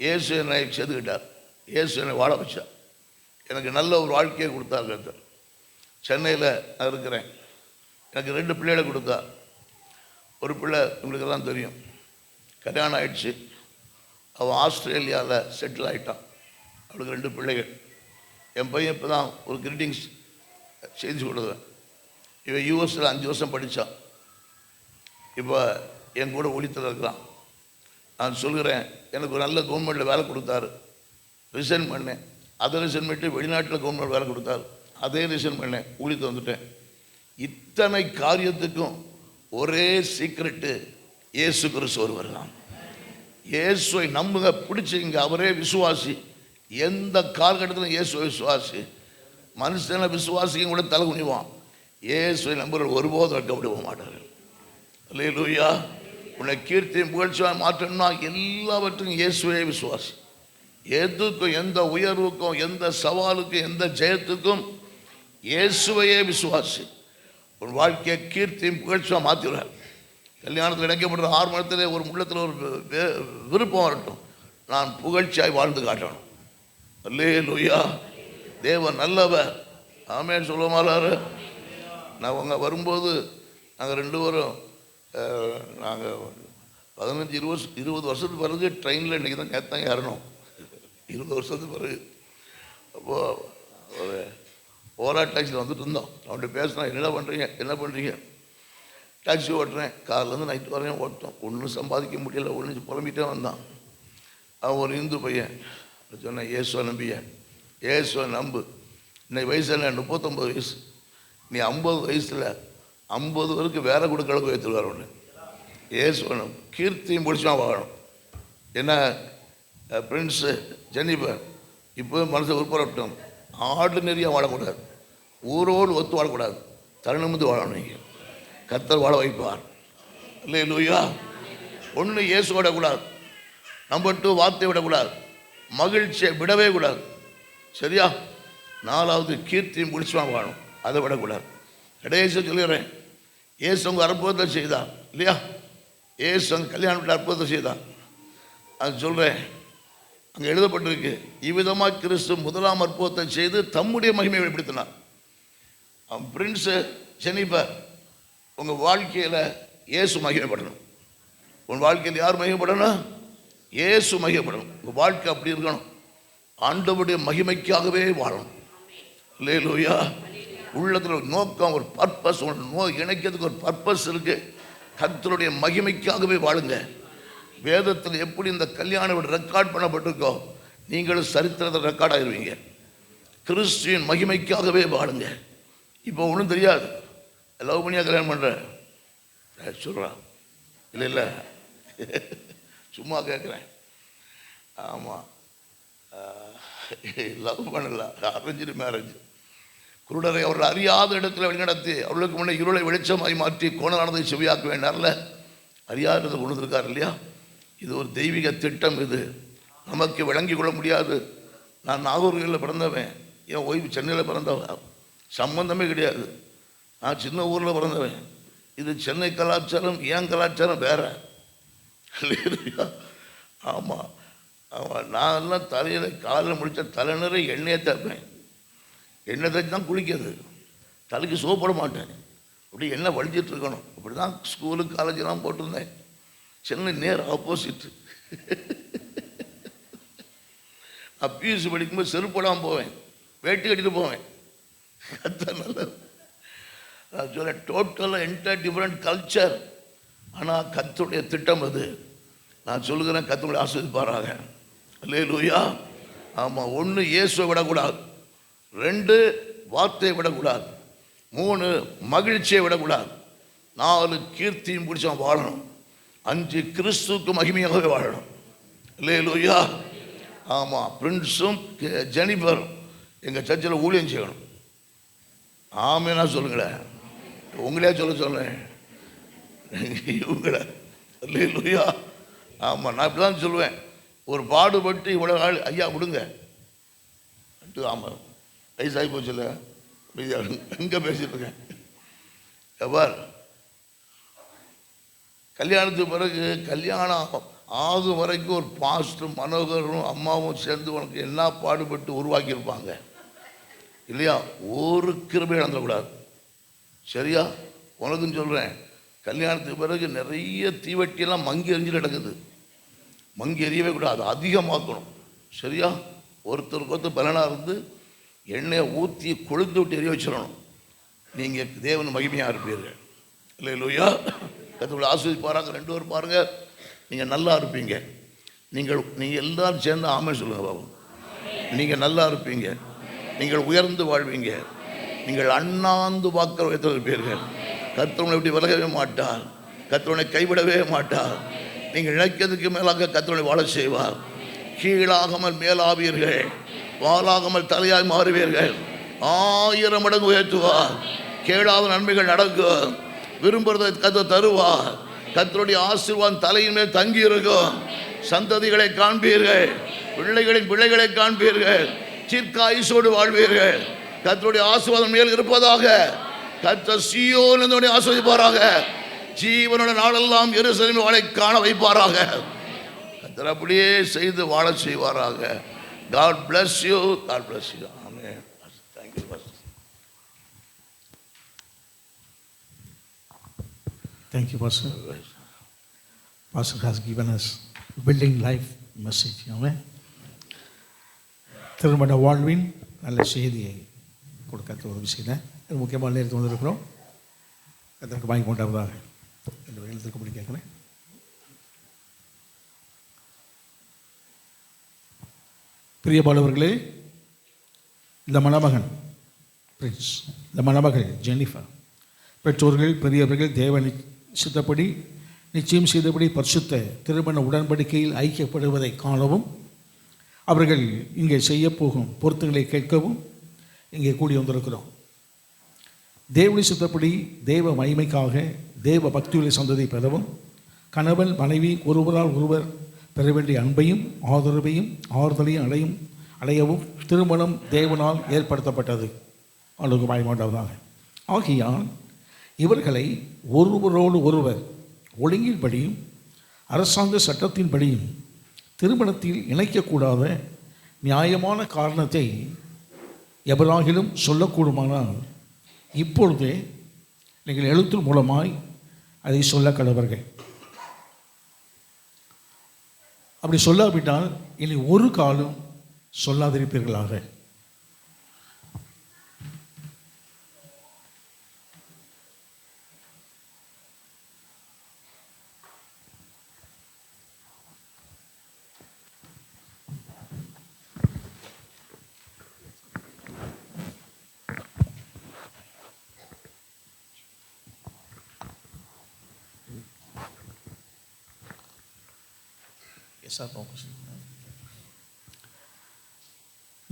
இயேசு என்னை சேர்த்துக்கிட்டார். இயேசு என்னை வாழ வச்சார். எனக்கு நல்ல ஒரு வாழ்க்கையை கொடுத்தார் கர்த்தர். சென்னையில் நான் இருக்கிறேன். எனக்கு 2 பிள்ளைகளை கொடுத்தார். ஒரு பிள்ளை உங்களுக்கெல்லாம் தெரியும், கல்யாணம் ஆயிடுச்சு. அவன் ஆஸ்திரேலியாவில் செட்டில் ஆகிட்டான். அவளுக்கு 2 பிள்ளைகள். என் பையன் இப்போ தான் ஒரு கிரீட்டிங்ஸ் செய்தி கொடுத்தேன். இவன் யூஎஸில் 5 வருஷம் படித்தான். இப்போ என் கூட ஒளித்தில் இருக்கிறான். நான் சொல்கிறேன், எனக்கு ஒரு நல்ல கவர்மெண்ட்டில் வேலை கொடுத்தாரு, ரிசைன் பண்ணேன். அதை ரிசைன் பண்ணிட்டு வெளிநாட்டில் கவர்மெண்ட் வேலை கொடுத்தாரு, அதே ரிசைன் பண்ணேன், ஊழியத்தை வந்துட்டேன். இத்தனை காரியத்துக்கும் ஒரே சீக்ரெட்டு, இயேசு கிறிஸ்து ஒருவர் தான். இயேசுவை நம்புங்க, பிடிச்சிங்க, அவரே விசுவாசி. எந்த காலகட்டத்திலும் இயேசுவை விசுவாசி. மனுஷனை விசுவாசிக்கும் கூட தலை குனிவான். இயேசுவை நம்புறவர் ஒருபோதும் வைக்கப்பட மாட்டார்கள். அல்லேலூயா. உன்னை கீர்த்தியும் புகழ்ச்சியாக மாற்றணும்னா எல்லாவற்றுக்கும் இயேசுவே விசுவாசி. எதுக்கும், எந்த உயர்வுக்கும், எந்த சவாலுக்கும், எந்த ஜெயத்துக்கும் இயேசுவையே விசுவாசி. உன் வாழ்க்கையை கீர்த்தியும் புகழ்ச்சியாக மாற்றிடுவார். கல்யாணத்தில் இணைக்கப்படுற 6 மணத்தில் ஒரு உள்ளத்தில் ஒரு விருப்பம் வரட்டும், நான் புகழ்ச்சியாய் வாழ்ந்து காட்டணும். அல்லேலூயா. தேவன் நல்லவர். ஆமென் சொல்லுமாறாரு. நான் அவங்க வரும்போது நாங்கள் 2 பேரும் நாங்கள் 15-20 வருஷத்துக்கு பிறகு ட்ரெயினில் இன்றைக்கி தான் நேற்று ஏறணும். 20 வருஷத்துக்கு பிறகு. அப்போது ஒரு ஓலா டாக்ஸியில் வந்துட்டு இருந்தோம். அவன்கிட்ட பேசினா, என்ன பண்ணுறீங்க? டாக்ஸி ஓட்டுறேன், காலையிலேருந்து நைட்டு வரையும் ஓட்டோம். ஒன்றும் சம்பாதிக்க முடியல, ஒன்று புலம்பிகிட்டே வந்தான். அவன் ஒரு இந்து பையன். சொன்னேன், இயேசுவை நம்பிய, இயேசுவை நம்பு. இன்னைக்கு வயசு என்ன? 39 வயசு. நீ 50 வயசில் 50 பேருக்கு வேற கொடுக்கறதுக்கு வைத்துருவார். ஒன்று இயேசுவை நம்பு. கீர்த்தியும் பிடிச்சா வாழணும். என்ன பிரின்ஸு ஜெனிஃபர் இப்போ மனசை உட்படட்டும். ஆர்டினரியாக வாழக்கூடாது, ஊரோடு ஒத்து வாழக்கூடாது, தருணமுந்து வாழணும். நீங்கள் கர்த்தர் வாழ வைப்பார். அல்லேலூயா. ஒன்று இயேசு விடக்கூடாது. நம்பர் 2 வார்த்தை விடக்கூடாது, மகிழ்ச்சியை விடவே கூடாது. சரியா? 4வது கீர்த்தியும் பிடிச்சமாக வாழணும், அதை விடக்கூடாது. கடைசி சொல்லிடுறேன், இயேசு அவங்க அற்புதத்தை செய்தார் இல்லையா? இயேசு அங்கே கல்யாணம் வீட்டில் அற்புதத்தை செய்தார். அது சொல்கிறேன், அங்கே எழுதப்பட்டிருக்கு, இவ்விதமாக கிறிஸ்து முதலாம் அற்புதத்தை செய்து தம்முடைய மகிமையை வெளிப்படுத்தினார். பிரின்ஸு ஜெனிஃபர், உங்கள் வாழ்க்கையில் இயேசு மகிமைப்படணும். உன் வாழ்க்கையில் யார் மகிமைப்படணும்? இயேசு மகிமைப்படணும். உங்கள் வாழ்க்கை அப்படி இருக்கணும், ஆண்டவருடைய மகிமைக்காகவே வாழணும். அல்லேலூயா. உள்ளத்தில் ஒரு நோக்கம், ஒரு பர்பஸ், இணைக்கிறதுக்கு ஒரு பர்பஸ் இருக்குது. கர்த்தருடைய மகிமைக்காகவே வாழுங்க. வேதத்தில் எப்படி இந்த கல்யாண வீடு ரெக்கார்ட் பண்ணப்பட்டிருக்கோ, நீங்களும் சரித்திரத்தில் ரெக்கார்ட் ஆகிருவீங்க. கிறிஸ்துவின் மகிமைக்காகவே வாழுங்க. இப்போ ஒன்றும் தெரியாது, லவ் பண்ணியாக கல்யாணம் பண்ணுறேன் சொல்கிறான். இல்லை சும்மா கேட்குறேன். ஆமாம், லவ் பண்ணல, அரேஞ்சு மேரேஜ். குருடரை அவர்கள் அறியாத இடத்துல வழிநடத்தி அவர்களுக்கு முன்னே இருளை வெளிச்சமாய் மாற்றி கோணலானதை செவியாக்க வேண்டார்ல. அறியாத இடத்தை கொண்டு வந்திருக்கார் இல்லையா? இது ஒரு தெய்வீக திட்டம். இது நமக்கு விளங்கி கொள்ள முடியாது. நான் நாகூர்களில் பிறந்தவன், என் ஒய்ஃபு சென்னையில் பிறந்தவன், சம்பந்தமே கிடையாது. நான் சின்ன ஊரில் பிறந்தவன். இது சென்னை கலாச்சாரம், என் கலாச்சாரம் வேற. ஆமாம் ஆமாம். நான் எல்லாம் தலையில் காலில் முடித்த தலைநரை எண்ணெயை தேய்ப்பேன். எண்ணெய் தேய்ச்சி தான் குளிக்கிறது, தலைக்கு சோப்பட மாட்டேன். அப்படி எண்ணெய் வலிச்சிட்டு இருக்கணும். அப்படி தான் ஸ்கூலு காலேஜெலாம் போட்டிருந்தேன். சென்னை நேர் ஆப்போசிட்டு. நான் பியூசி படிக்கும்போது செருப்படாமல் போவேன், வேட்டி கட்டிட்டு போவேன். நல்லது. நான் சொல்ல டோட்டலாக என்டையர் டிஃப்ரெண்ட் கல்ச்சர். ஆனால் கர்த்தருடைய திட்டம் அது. நான் சொல்லுகிறேன், கர்த்தருடைய ஆசீர்வதிப்பாராக. அல்லேலூயா. ஆமாம். 1 இயேசுவை விடக்கூடாது, 2 வார்த்தையை விடக்கூடாது, 3 மகிழ்ச்சியை விடக்கூடாது, 4 கீர்த்தியும் பிடிச்சா வாழணும், 5 கிறிஸ்துவுக்கு மகிமையாகவே வாழணும். அல்லேலூயா. ஆமாம். பிரின்ஸும் ஜெனிஃபரும் எங்கள் சர்ச்சில் ஊழியம் செய்யணும். ஆமேனா சொல்லுங்களேன். உங்களே சொல்லேன் இவங்கள. அல்லேலூயா. ஆமாம். நான் இப்படி தான் சொல்லுவேன், ஒரு பாடுபட்டு இவ்வளோ நாள் ஐயா விடுங்க. ஆமாம், வயசாகி போச்சுல்ல, எங்கே பேசிட்டு இருக்கேன். எவ்வாறு கல்யாணத்துக்கு பிறகு கல்யாணம் ஆகும் வரைக்கும் ஒரு பாஸ்டர் மனோகரும் அம்மாவும் சேர்ந்து உனக்கு என்ன பாடுபட்டு உருவாக்கியிருப்பாங்க இல்லையா? ஒரு கிருபை இழந்துடக்கூடாது. சரியா? உனக்குன்னு சொல்கிறேன், கல்யாணத்துக்கு பிறகு நிறைய தீவட்டியெல்லாம் மங்கி எறிஞ்சிட்டு கிடக்குது. மங்கி எறியவே கூடாது, அதிகமாக்கணும். சரியா? ஒருத்தருக்கு ஒருத்தர் பலனாக இருந்து எண்ணெயை ஊற்றி கொழுந்து விட்டு எரிய வச்சிடணும். நீங்கள் தேவன் மகிமையாக இருப்பீர்கள். இல்லையா? கர்த்தருடைய ஆசீர்வதிப்பாராக. 2 பேர் பாருங்கள், நீங்கள் நல்லா இருப்பீங்க. நீங்கள் எல்லாரும் சேர்ந்து ஆமென் சொல்லுங்கள் பாபு. நீங்கள் நல்லா இருப்பீங்க, நீங்கள் உயர்ந்து வாழ்வீங்க, நீங்கள் அண்ணாந்து பார்க்கிற விதத்தில் இருப்பீர்கள். கர்த்தர் உங்களை இப்படி விலகவே மாட்டார், கர்த்தர் உங்களை கைவிடவே மாட்டார். நீங்கள் நினைக்கிறதுக்கு மேலாக கர்த்தர் உங்களை வாழ செய்வார். கீழாகாமல் மேலாவீர்கள், வாழாகாமல் தலையாய் மாறுவீர்கள். 1000 மடங்கு உயர்த்துவார். கேளாத நன்மைகள் நடக்கும். விரும்புகிறதை கர்த்தர் தருவார். கர்த்தருடைய ஆசீர்வாதம் தலையின் மேல் தங்கி இருக்கும். சந்ததிகளை காண்பீர்கள், பிள்ளைகளின் பிள்ளைகளை காண்பீர்கள், தீர்க்காயுசோடு வாழ்வீர்கள். கர்த்தருடைய ஆசீர்வாதம் மேல் இருப்பதாக. கர்த்தர் சீயோனிலிருந்து ஆசீர்வதிப்பாராக. ஜீவனோட நாளெல்லாம் எருசலேமில் வாழை காண வைப்பாராக. கர்த்தர் அப்படியே செய்து வாழ செய்வாராக. God bless you. God bless you. Amen. Thank you, Pastor. Thank you, Pastor. Pastor has given us building life message. Amen. திருமண வாழ்வின் நல்ல செய்தியை கொடுக்க உதவி செய்தேன். இது முக்கியமான நேரத்தில் வந்திருக்கிறோம். அதற்கு வாங்கி கொண்டாவதாக என்று எழுதிருக்கும்படி கேட்குறேன். பிரியமானவர்களே, இந்த மணமகன் பிரின்ஸ், இந்த மணமகள் ஜெனிஃபர், பெற்றோர்கள் பெரியவர்கள் தேவன் சித்தப்படி நிச்சயம் செய்தபடி பரிசுத்த திருமண உடன்படிக்கையில் ஐக்கியப்படுவதை காணவும், அவர்கள் இங்கே செய்யப்போகும் பொருத்தங்களை கேட்கவும் இங்கே கூடி வந்திருக்கிறோம். தேவனுடைய சித்தப்படி தேவ மகிமைக்காக தேவ பக்தியுள்ள சந்ததி பெறவும், கணவன் மனைவி ஒருவரால் ஒருவர் பெற வேண்டிய அன்பையும் ஆதரவையும் ஆறுதலையும் அடையவும் திருமணம் தேவனால் ஏற்படுத்தப்பட்டது. அவளுக்கு வாய்மாண்டதாக. ஆகியால் இவர்களை ஒருவரோடு ஒருவர் ஒழுங்கின்படியும் அரசாங்க சட்டத்தின்படியும் திருமணத்தில் இணைக்கக்கூடாத நியாயமான காரணத்தை எவராகிலும் சொல்லக்கூடுமானால் இப்பொழுதே நீங்கள் எழுத்து மூலமாய் அதை சொல்ல கடவர்கள். அப்படி சொல்லாவிட்டால் இனி ஒரு காலம் சொல்லாதிருப்பீர்களாக.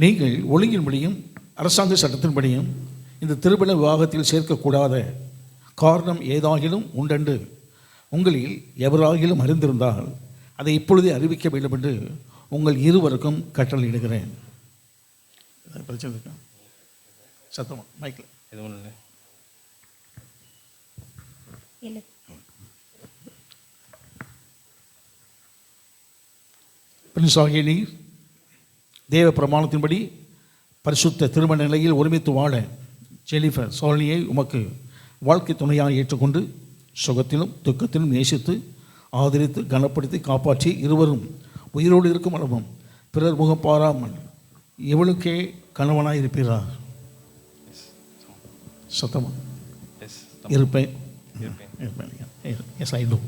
நீங்கள் ஒழுங்கின்படியும் அரசாங்க சட்டத்தின்படியும் இந்த திருமண விவாகத்தில் சேர்க்கக்கூடாத காரணம் ஏதாகிலும் உண்டென்று உங்களில் எவராகிலும் அறிந்திருந்தால் அதை இப்பொழுதே அறிவிக்க வேண்டும் என்று உங்கள் இருவருக்கும் கட்டளையிடுகிறேன். பிரச்சனை இருக்கா? சத்தமா மைக்கில் எதுவும் இல்லை. பிரின்ஸ் ஆகிய நீர் தேவ பிரமாணத்தின்படி பரிசுத்த திருமண நிலையில் ஒருமித்து வாழ ஜெனிஃபர் சாலினியை உமக்கு வாழ்க்கை துணையாக ஏற்றுக்கொண்டு சுகத்திலும் துக்கத்திலும் நேசித்து ஆதரித்து கனப்படுத்தி காப்பாற்றி இருவரும் உயிரோடு இருக்கும் அளவும் பிறர் முகம் பாராமல் இவளுக்கே கணவனாக இருப்பீரா? சத்தமா இருப்பேன். எஸ் ஐ டூ.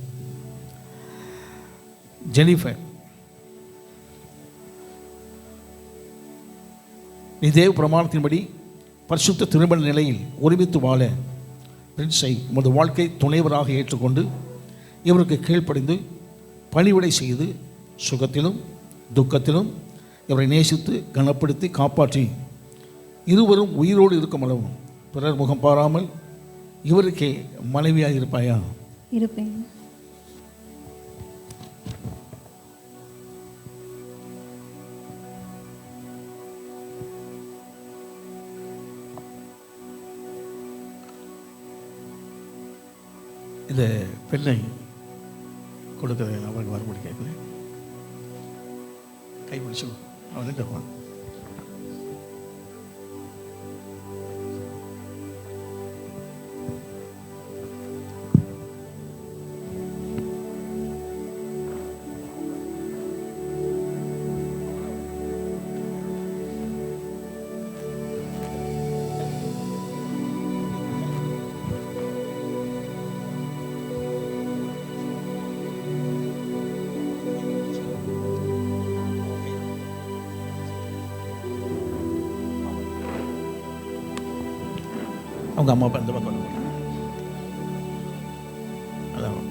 ஜெனிஃபர், நீ தேவ பிரமாணத்தின்படி பரிசுத்த திருமண நிலையில் ஒருமித்து வாழ பிரின்ஸை உமது வாழ்க்கை துணைவராக ஏற்றுக்கொண்டு இவருக்கு கீழ்ப்படிந்து பணிவிடை செய்து சுகத்திலும் துக்கத்திலும் இவரை நேசித்து கனப்படுத்தி காப்பாற்றி இருவரும் உயிரோடு இருக்கும் அளவும் பிறர் முகம் பாராமல் இவருக்கே மனைவியாக இருப்பாயா? இருப்பேன். இந்த பெண்ணை கொடுக்குற அவருக்கு வரும்படி கேட்குறேன். கை பிடிச்சு அவன் கேட்பான். அவங்க அம்மா அப்பா இந்த பக்கம் அதான்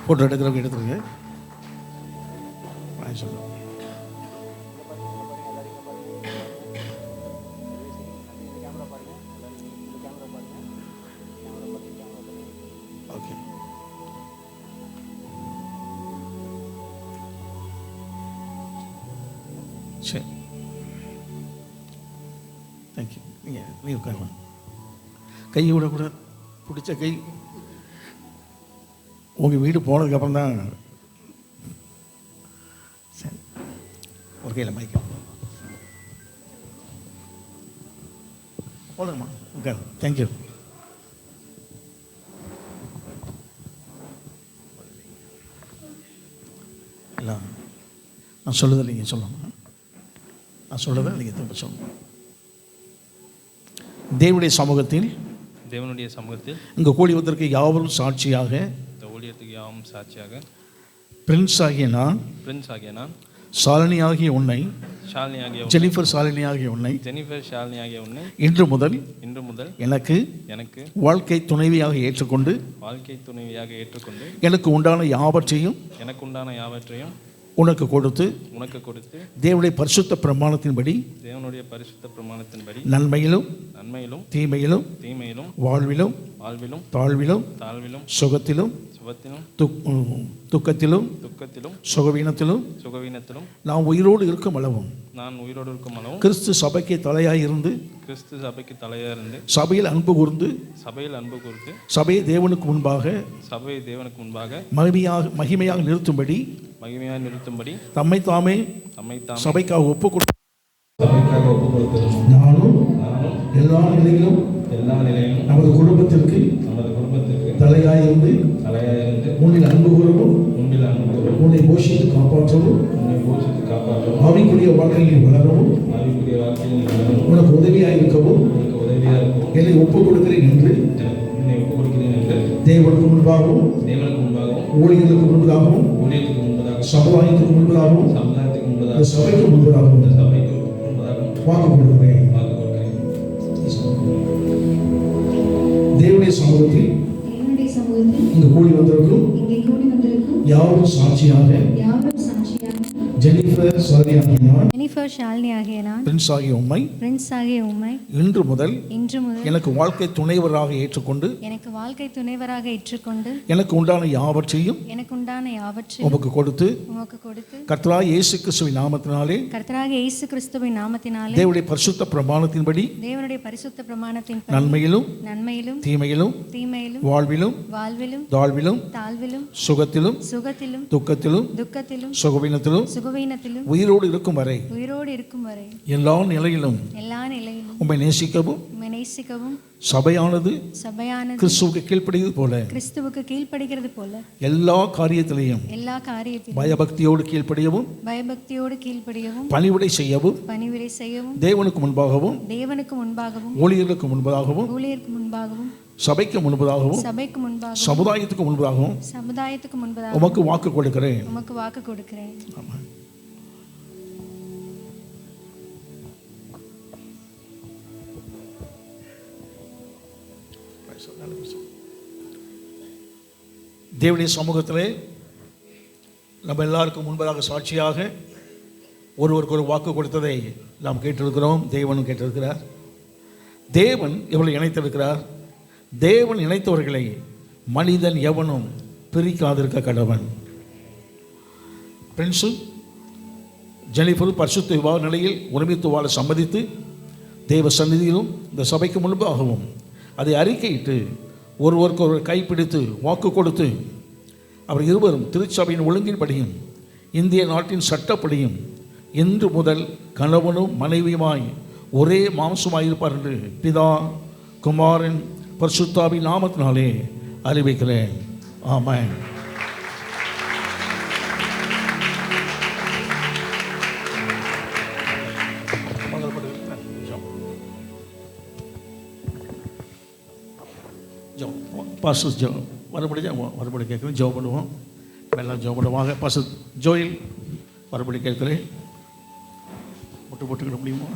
ஃபோட்டோ எடுக்கிறவங்க எடுத்துருங்க. சொல்லுங்கள். ஓகே. சரி, தேங்க்யூ. நீ உட்காருமா. கையை விடக்கூடாது. பிடிச்ச கை உங்கள் வீடு போனதுக்கப்புறம் தான். சரி, ஒரு கையில் மைக்க போடுங்கம்மா. உட்காரு. தேங்க்யூ. இல்லை, நான் சொல்லுதை நீங்கள் சொல்லணும். நான் சொல்லுதை நீங்கள் திரும்ப சொல்லணும். தேவனுடைய சமூகத்தில் இங்கே கூடி வந்திருக்க யாவரும் சாட்சியாக, இந்த ஊழியத்துக்கு யாவும் சாட்சியாக, பிரின்ஸ் ஆகிய நான், சாலினி ஆகிய உன்னை, ஜெனிஃபர் சாலினி ஆகிய உன்னை, இன்று முதல் எனக்கு வாழ்க்கை துணைவியாக ஏற்றுக்கொண்டு எனக்கு உண்டான யாவற்றையும் உனக்கு கொடுத்து தேவனுடைய பரிசுத்த பிரமாணத்தின்படி நன்மையிலும் தீமையிலும் வாழ்விலும் தாழ்விலும் சுகத்திலும் துக்கத்திலும் சுகவீனத்திலும் நாம் உயிரோடு இருக்கும் அளவும் கிறிஸ்து சபைக்கு தலையாய் இருந்து சபையில் அன்பு கூர்ந்து சபையை தேவனுக்கு முன்பாக மகிமையாக நிறுத்தும்படி தம்மை தாமே சபைக்காக ஒப்பு கொடுத்து நானும் எல்லா நிலையிலும் நமது குடும்பத்திற்கு தலையாயிருந்து உன்னில் அன்பு கூறவும் உன்னை போஷித்து காப்பாற்றவும் ஆவிக்குரிய வாழ்க்கையில் வளரவும் உனக்கு உதவியாக இருக்கவும் என்னை ஒப்புக் கொடுக்கிறேன் என்று தேவனுக்கு முன்பாகவும் ஊழியர்களுக்கு முன்பதாகவும் சமுதாயத்துக்கு முன்பதாகவும் சபைக்கு முன்பதாகவும் வாக்கு கொடுக்கிறேன். தேவனுடைய சமூகத்தில் இங்கு கூடி வந்திருக்கும் யாவரும் சாட்சியாக ஜெனிஃபர் ஷாலினி ஆகிய நான், பிரின்ஸ் ஆகிய உம்மை இன்று முதல் எனக்கு வாழ்க்கை துணைவராக ஏற்றுக்கொண்டு எனக்கு உண்டான யாவற்றையும் உமக்கு கொடுத்து கர்த்தராகிய இயேசு கிறிஸ்துவின் நாமத்தினாலே தேவனுடைய பரிசுத்த பிரமாணத்தின்படி நன்மையிலும் தீமையிலும் வாழ்விலும் தாழ்விலும் சுகத்திலும் துக்கத்திலும் சுகவீனத்திலும் உயிரோடு இருக்கும் வரை எல்லா நிலையிலும் உம்மை நேசிக்கவும் சபையானது கிறிஸ்துவுக்கு கீழ்ப்படிகிறது போல எல்லா காரியத்திலையும் பயபக்தியோடு கீழ்ப்படியவும் பணிவிடை செய்யவும் தேவனுக்கு முன்பாகவும் ஊழியர்களுக்கு முன்பதாகவும் சபைக்கு முன்பதாகவும் சமுதாயத்துக்கு முன்பதாகவும் உமக்கு வாக்கு கொடுக்கிறேன். தேவனுடைய சமூகத்திலே நம்ம எல்லாருக்கும் முன்பதாக சாட்சியாக ஒருவருக்கு ஒரு வாக்கு கொடுத்ததை நாம் கேட்டிருக்கிறோம். தேவனும் கேட்டிருக்கிறார். தேவன் இவளை இணைத்திருக்கிறார். தேவன் இணைத்தவர்களை மனிதன் எவனும் பிரிக்காதிருக்க கடவன். பிரின்ஸு ஜெனிஃபர் பரிசுத்த விவாக நிலையில் ஒருமித்து வாழ சம்மதித்து தேவ சந்நிதியிலும் இந்த சபைக்கு முன்பாகவும் அதை அறிக்கையிட்டு ஒருவருக்கு ஒரு கைப்பிடித்து வாக்கு கொடுத்து அவர் இருவரும் திருச்சபையின் ஒழுங்கின்படியும் இந்திய நாட்டின் சட்டப்படியும் இன்று முதல் கணவனும் மனைவியுமாய் ஒரே மாம்சமாயிருப்பார் என்று பிதா குமாரன் பரிசுத்தாவின் நாமத்தினாலே அறிவிக்கிறேன். ஆமென். பாஸ்டர் மறுபடி கேட்குறேன். ஜெபம் பண்ணுவோம். எல்லாம் ஜெபம் பண்ணுவாங்க. பாஸ்டர் ஜோயில் மறுபடி கேட்குறேன். போட்டுக்கிட முடியுமா?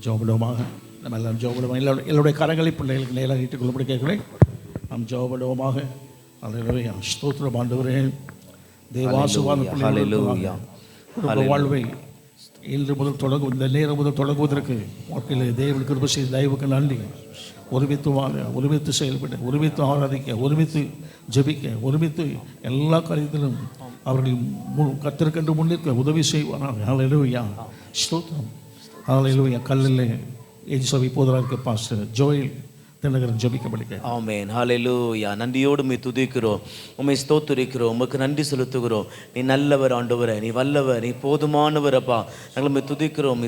ஜெபம் பண்ணுவோமாக. நம்ம எல்லாம் ஜோபடுவோம். எல்லோருடைய கரங்களை பிள்ளைகளுக்கு நேராக நீட்டிக் கொள்ளும்படி கேட்கிறேன். நாம் ஜோபடுவோமாக. அல்லேலூயா. ஸ்தோத்திரம் ஆண்டவரே. தேவாசுவான பிள்ளைகளுடைய வாழ்வை இன்று முதல் தொடங்கும், இந்த நேரம் முதல் தொடங்குவதற்கு வாழ்க்கையில் தேவன் கிருபை செய்த தயவுக்கு நன்றி. ஒருமித்து வாழ, ஒருமித்து செயல்பட, ஒருமித்து ஆராதிக்க, ஒருமித்து ஜெபிக்க, ஒருமித்து எல்லா காரியத்திலும் அவர்கள் கர்த்தருக்கென்று முன்னிற்க உதவி செய்வார்கள். ஹல்லேலூயா. ஸ்தோத்திரம். ஹல்லேலூயா. கல்லில் ஏஜிசோவை போதராக இருக்க பாஸ்டர் ஜோயல் தினகரன் ஜெபிக்கப்படிக்க. ஆமென். ஹல்லேலூயா. நன்றியோடு உம்மை துதிக்கிறோம், உம்மை ஸ்தோத்திரிக்கிறோம், உமக்கு நன்றி செலுத்துகிறோம். நீ நல்லவர் ஆண்டவரே, நீ வல்லவர், நீ போதுமானவர் அப்பா. நாங்கள் உம்மை துதிக்கிறோம்,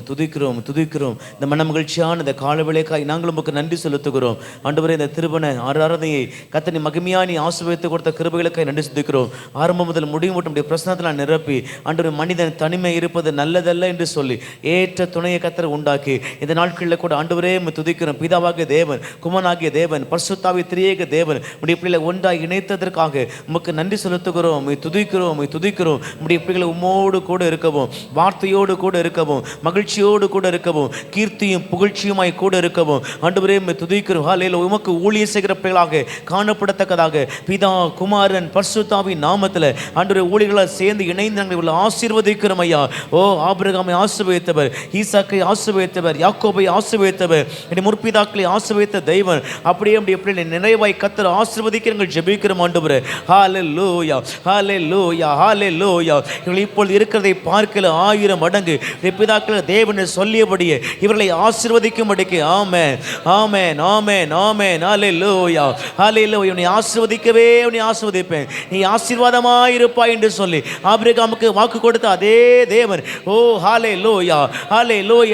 துதிக்கிறோம். இந்த மன மகிழ்ச்சியான இந்த காலவேளைக்காய் நாங்கள் உமக்கு நன்றி செலுத்துகிறோம் ஆண்டவரே. இந்த திருமண ஆராதனையை கர்த்தர் மகிமையா நீ ஆசீர்வதித்து கொடுத்த கிருபைகளுக்காய் நன்றி செலுத்துகிறோம். ஆரம்பம் முதல் முடிவு மட்டும் பிரசனத்தில் நிரப்பி ஆண்டவரே, மனிதன் தனிமை இருப்பது நல்லதல்ல என்று சொல்லி ஏற்ற துணையை கர்த்தர் உண்டாக்கி இந்த நாட்களில் கூட ஆண்டவரே உம்மை துதிக்கிறோம். பிதாவாகிய தேவன், குமாரனாகிய தேவன், பரிசுத்தாவிய திரியேக தேவன் உம்முடைய பிள்ளைகளை ஒன்றாய் இணைத்ததற்காக உமக்கு நன்றி செலுத்துகிறோம், துதிக்கிறோம். உம்முடைய பிள்ளைகளை உம்மோடு கூட இருக்கவும், வார்த்தையோடு கூட இருக்கவும், மகிழ்ச்சியோடு கூட இருக்கவும், கீர்த்தியும் புகழ்ச்சியுமாய் கூட இருக்கவும் ஆண்டவரே உம்மை துதிக்கிறோம். ஹல்லேலூயா. உமக்கு ஊழியம் செய்கிற பிள்ளைகளாக காணப்படத்தக்கதாக பிதா, குமாரன், பரிசுத்தாவின் நாமத்தில் ஆண்டவரே ஊழியர்களால் சேர்ந்து இணைந்து நாங்கள் இவர்களை ஆசீர்வதிக்கிறோம் ஐயா. ஓ, ஆபிரகாமை ஆசீர்வதித்தவர், ஈசாக்கை ஆசீர்வதித்தவர், யாக்கோபை ஆசீர்வதித்தவர், முற்பிதாக்களை ஆசீர்வதித்த தெய்வம் அப்படியே நம்முடைய பிள்ளைகளை நிறைவாய் கர்த்தர் ஆசீர்வதிக்க நாங்கள் ஜெபிக்கிறோம் ஆண்டவரே. ஹல்லேலூயா. இவர்கள் இப்பொழுது இருக்கிறதை பார்க்கல 1000 மடங்கு பிதாக்கள் தேவன் சொல்லியபடியே இவர்களை ஆசீர்வதிக்கும்படிக்கு. ஆமென். ஹல்லேலூயா. உன்னை ஆசீர்வதிக்கவே உன்னை ஆசீர்வதிப்பேன், நீ ஆசீர்வாதமாய் இருப்பாய் என்று சொல்லி ஆபிரகாமுக்கு வாக்கு கொடுத்த அதே தேவன். ஓ, ஹல்லேலூயா.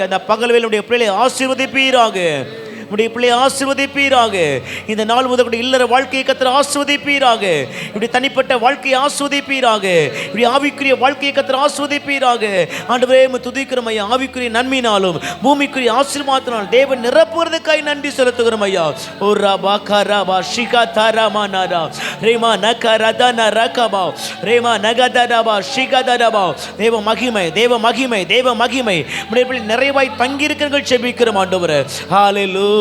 அந்த பகல் வேளையிலே பிள்ளைகளை ஆசீர்வதிப்பீராக, இப்படி பிள்ளையை ஆசீர்வதிப்பீராக. இந்த நாள் முதல் இல்லற வாழ்க்கையை கர்த்தர் ஆசீர்வதிப்பீராக, இப்படி தனிப்பட்ட வாழ்க்கையை ஆசீர்வதிப்பீராக, இப்படி ஆவிக்குரிய வாழ்க்கையை கர்த்தர் ஆசீர்வதிப்பீராக. ஆண்டவரே உம்மை துதிக்கிறோம் ஐயா. ஆவிக்குரிய நன்மையினாலும் பூமிக்குரிய ஆசீர்வாதத்தினாலும் தேவன் நிரப்புவதற்காய் நன்றி செலுத்துகிறோம் ஐயா. ஓ ரபா கரபா ஷிகா தரமா நரா ரேமா நகரதன ரகபா ரேமா நகதரபா ஷிகதரபா. தேவ மகிமை உம்முடைய நிறைவாய் தங்கியிருக்கிறீர்கள் ஜெபிக்கிறோம் ஆண்டவரே. ஹல்லேலூயா.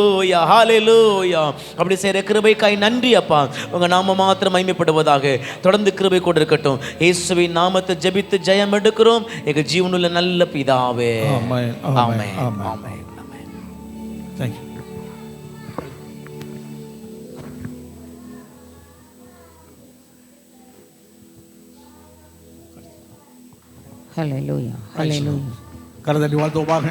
அப்படி செய்கிற கிருபைக்காய் நன்றி அப்பா. உங்க நாம மாத்திரம் மகிமைப்படுவதாக. தொடர்ந்து கிருபை கொண்டு இருக்கட்டும். இயேசுவின் நாமத்தை ஜெபித்து ஜெயம் எடுக்கிறோம் எங்க ஜீவனுள்ள நல்ல பிதாவே. ஆமென். ஆமென். ஆமென். Thank you. ஹல்லேலூயா. கரதட்டி வாழ்த்துவோமாக.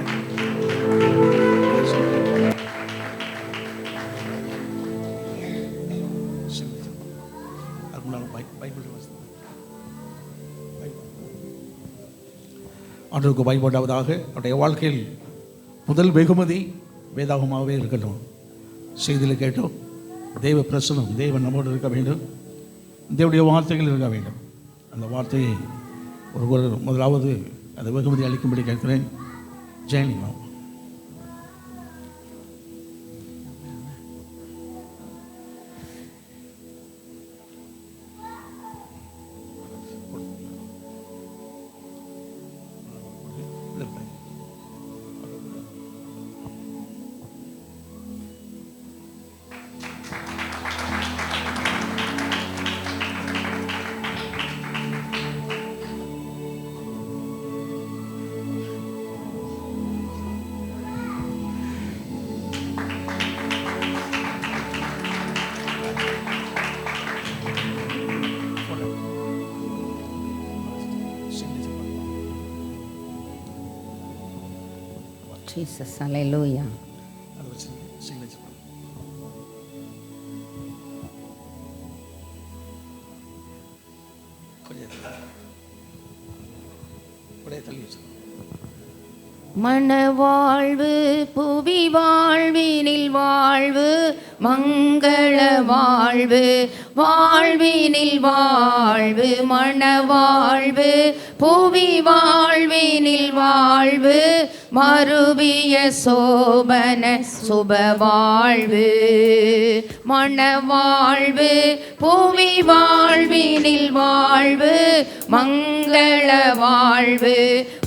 ஆண்டவருக்கு பயன்படாவதாக. அவருடைய வாழ்க்கையில் முதல் வெகுமதி வேதாகமாகவே இருக்கட்டும். செய்தியில் கேட்டோம், தேவ பிரசனம், தேவன் நம்மோடு இருக்க வேண்டும், தேவனுடைய வார்த்தைகள் இருக்க வேண்டும். அந்த வார்த்தையை ஒரு முதலாவது அந்த வெகுமதி அளிக்கும்படி கேட்கிறேன். ஜெயனிமா. Jesus, hallelujah. மணவாழ்வு புவி வாழ்வினில் வாழ்வு மங்கள வாழ்வு வாழ்வினில் வாழ்வு மணவாழ்வு புவி வாழ்வினில் வாழ்வு மறுபிய சோபன சுபவாழ்வு மணவாழ்வு புவி வாழ்வினில் வாழ்வு மங்கள வாழ்வு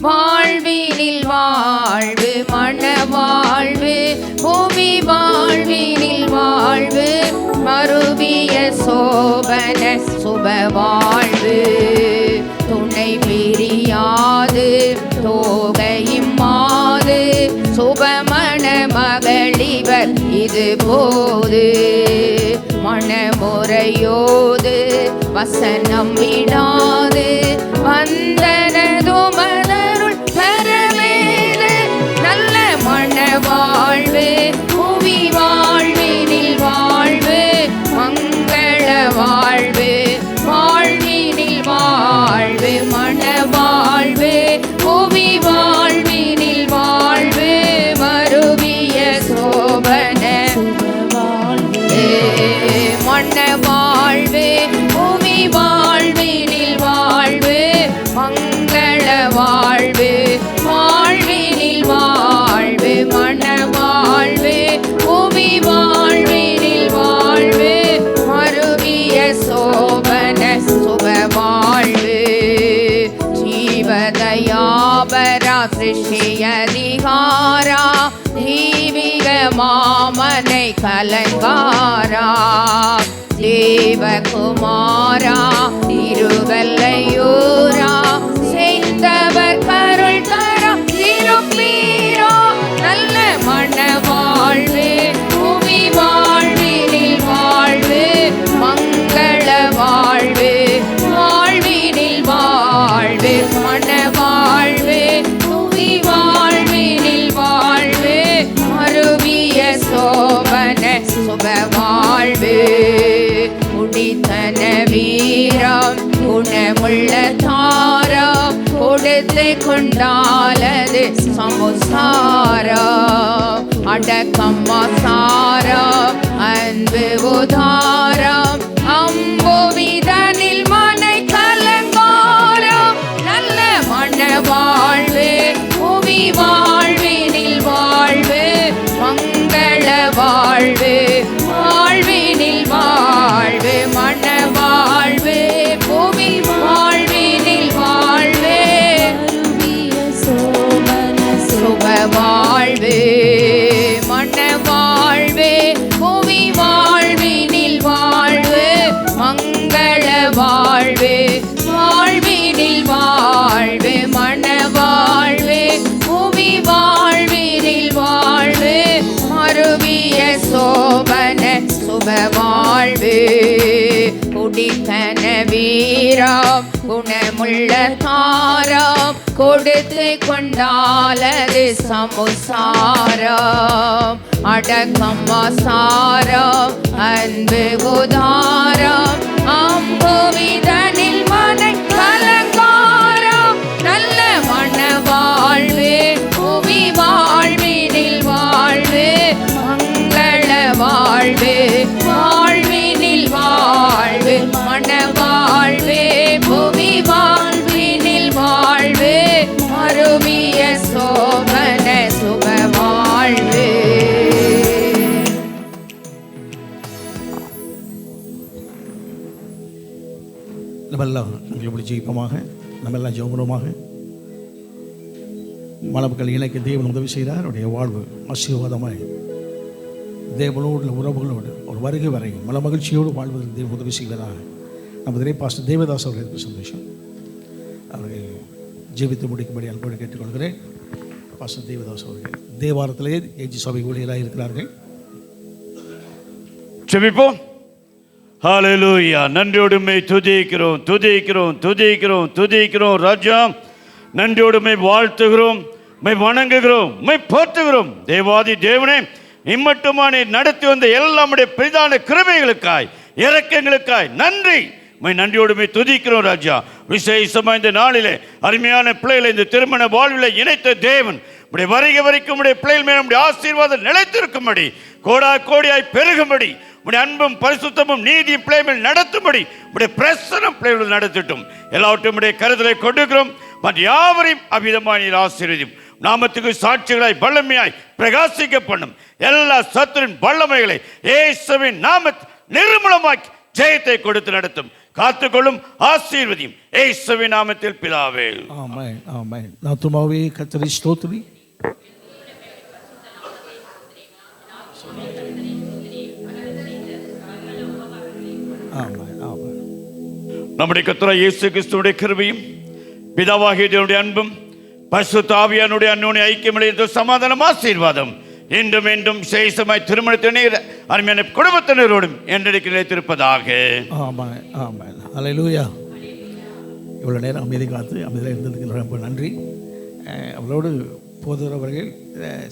வாழ்வினில் வாழ்வு வாழ்வு மணவாழ்வு பூமி வாழ்வினில் வாழ்வு மறுவிய சோபன சுப வாழ்வு துணை பிரியாது தோகையும் மாது சுபமண மகளிவர் இது போது மணமுறையோது வசனம் விடாது வந்தனது மதருள் பரவேது நல்ல மணவாழ்வு புவி வாழ்வினில் வாழ்வு மங்கள வாழ்வு வாழ்வினில் வாழ்வு மணவாழ்வு புவி வாழ்வினில் வாழ்வு மறுவிய சோபன மண்ண வாழ்வு பூமி வாழ்வினில் வாழ்வு மங்கள வாழ்வு வாழ்வினில் வாழ்வு மண்ண வாழ்வு பூமி வாழ்வினில் வாழ்வு மறுவிய சோபன சுப வாழ்வு ஜீவதயாபரா சிருஷ்டியதிகாரா தீவிக மாமனை கலங்காரா தேவகுமாரா திருவல்லையூரா செய்தவர் கருள் தரா திருப்பீரா நல்ல மணவாழ்வு பூமி வாழ்வினில் வாழ்வு மங்கள வாழ்வு வாழ்வினில் வாழ்வு மணவாழ்வு பூமி வாழ்வினில் வாழ்வு மறுவிய சோபன சுப வாழ்வு குடித்தன வீரம் குணமுள்ள தாரம் கொடுத்து கொண்டாலது சமுசாரம் அடக்கம் சாரம் அன்பு உதாரம் அம்புவிதனில் மனை கலங்காரம் நல்ல மண வாழ்வு புவி வாழ்வினில் வாழ்வு மங்கள வாழ்வு வாழ்வினில் வாழ்வு மண வாழ்வு பூமி வாழ்வினில் வாழ்வு சுப வாழ்வு மண வாழ்வு பூமி வாழ்வினில் வாழ்வு மங்கள வாழ்வு வாழ்வினில் வாழ்வு மண வாழ்வு பூமி வாழ்வினில் வாழ்வு மறுவிய சோபன சுப வாழ்வு குடித்தன வீரம் குணமுள்ள தாரம் கொடுத்து கொண்டாலது சமுசாரம் அடக்கம் சாரம் அன்பு உதாரம் அம்புவிதனில் மனை கலங்காரம் நல்ல மண வாழ்வு புவி வாழ்வினில் வாழ்வு மங்கள வாழ்வு வாழ்வினில் வாழ்வு மண வாழ்வு புவி வாழ்வினில் வாழ்வு மறுவிய சோபன சுப வாழ்வு நம்மெல்லாம் இப்படி ஜெயிப்பமாக நம்மெல்லாம் ஜெபமாக மணமக்கள் இணைக்க தேவன் உதவி செய்தார். அவருடைய வாழ்வு ஆசீர்வாதமாய் தேவனோடு உறவுகளோடு ஒரு வருகை வரை மன மகிழ்ச்சியோடு வாழ்வதற்கு தேவன் உதவி செய்வதாக நமது பாஸ்டர் தேவதாஸ் அவர்களுக்கு சந்தோஷம். அவர்கள் ஜீவித்து முடிக்கும்படி அன்போடு கேட்டுக்கொள்கிறேன். பாஸ்டர் தேவதாஸ் அவர்கள் தேவாரத்திலே ஏஜி சபை ஊழியராக இருக்கிறார்கள். செபிப்போம். ஹalleluya. நன்றியோடுமை துதிக்கிறோம் துதிக்கிறோம் துதிக்கிறோம் துதிக்கிறோம் ராஜா. நன்றியோடுமை வாழ்த்துகிறோம், மை வணங்குகிறோம், மை போற்றுகிறோம். தேவாதி தேவனே, இம்மட்டுமானே நடத்தி வந்த எல்லாமுடைய பிரதான கிருபைகளுக்காய் இரக்கங்களுக்காய் நன்றி. மை நன்றியோடுமை துதிக்கிறோம் ராஜா. விசேஷமாக இந்த நாளிலே அருமையான பிள்ளைகளை இந்த திருமண வாழ்வில் இணைத்த தேவன் உடைய வருகை வரைக்கும் உடைய பிள்ளைகள் மேலும் உடைய ஆசீர்வாதம் நிலைத்திருக்கும்படி கோடா கோடியாய் பெருகும்படி உடைய அன்பும் பரிசுத்தமும் நீதியும் பிள்ளைகள் நடத்தும்படி உடைய பிரசனம் பிள்ளைகள் நடத்தட்டும். எல்லாவற்றையும் உடைய கருதலை கொடுக்கிறோம். மற்ற யாவரையும் அவ்விதமாக நீர் ஆசீர்வதியும். நாமத்துக்கு சாட்சிகளாய் வல்லமையாய் பிரகாசிக்க பண்ணும். எல்லா சத்துரின் வல்லமைகளை இயேசுவின் நாமத்தில் நிர்மூலமாக்கி ஜெயத்தை கொடுத்து நடத்தும். காத்துக்கொள்ளும் ஆசீர்வதியும் இயேசுவின் நாமத்தில் பிதாவே. ஆமென் ஆமென். ஆத்துமாவே கர்த்தரை ஸ்தோத்திரி, நம்முடைய கர்த்தராகிய இயேசு கிறிஸ்துவுடைய கிருபையும் பிதாவாகிய தேவனுடைய அன்பும் பரிசுத்த ஆவியானுடைய அன்னுடைய ஐக்கியமுடைய சமாதானம் ஆசீர்வாதம் இன்றும் மீண்டும் விசேஷமாய் திருமணத்தினர் அருமையான குடும்பத்தினரோடும் என்றைக்கு நிலைத்திருப்பதாக. ஆமாம் ஆமாம். அல்லேலூயா. இவ்வளோ நேரம் அமைதி காத்து அமைதியாக இருந்ததுக்கு ரொம்ப நன்றி. அவளோடு போதுறவர்கள்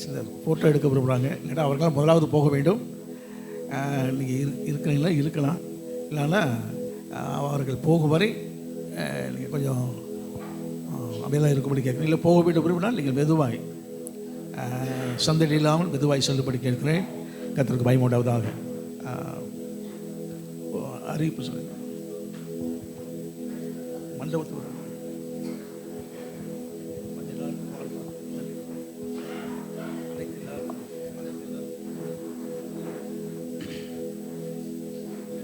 சிலர் ஃபோட்டோ எடுக்க விரும்புகிறாங்க. இல்லைன்னா அவர்களால் முதலாவது போக வேண்டும். நீங்கள் இருக்கிறீங்களா இருக்கலாம், இல்லைன்னா அவர்கள் போகும் வரை நீங்கள் கொஞ்சம் அமைதியாக இருக்கும்படி கேட்குறேன். இல்லை போக வேண்டும் விரும்பினால் நீங்கள் மெதுவாய் சந்தடி இல்லாமல் மெதுவாய் செல்லுபடி கேட்கிறேன். கர்த்தருக்கு பயம் உண்டாவதாக. அறிவிப்பு சொல்லுங்கள். மண்டபத்தில்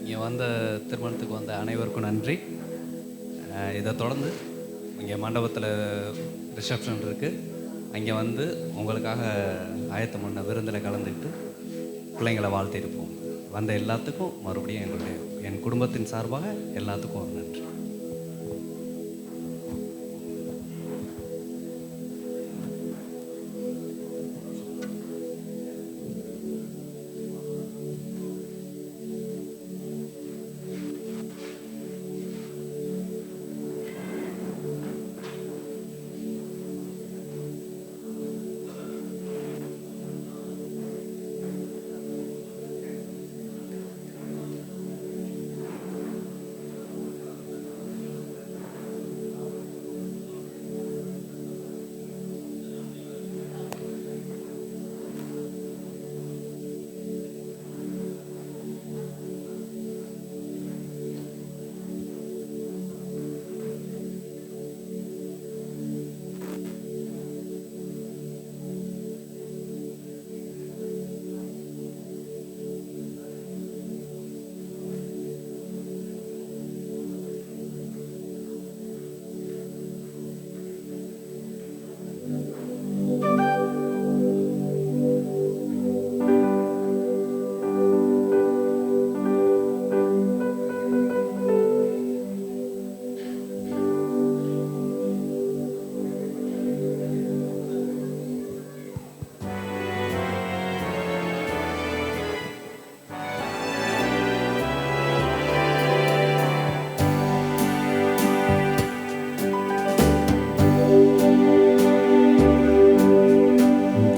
இங்கே வந்த திருமணத்துக்கு வந்த அனைவருக்கும் நன்றி. இதை தொடர்ந்து இங்கே மண்டபத்தில் ரிசப்ஷன் இருக்குது. அங்கே வந்து உங்களுக்காக ஆயத்தம் பண்ண விருந்தில் கலந்துக்கிட்டு பிள்ளைங்களை வாழ்த்திருப்போம். வந்த எல்லாத்துக்கும் மறுபடியும் என் குடும்பத்தின் சார்பாக எல்லாத்துக்கும் ஒரு நன்றி.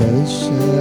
दर्शन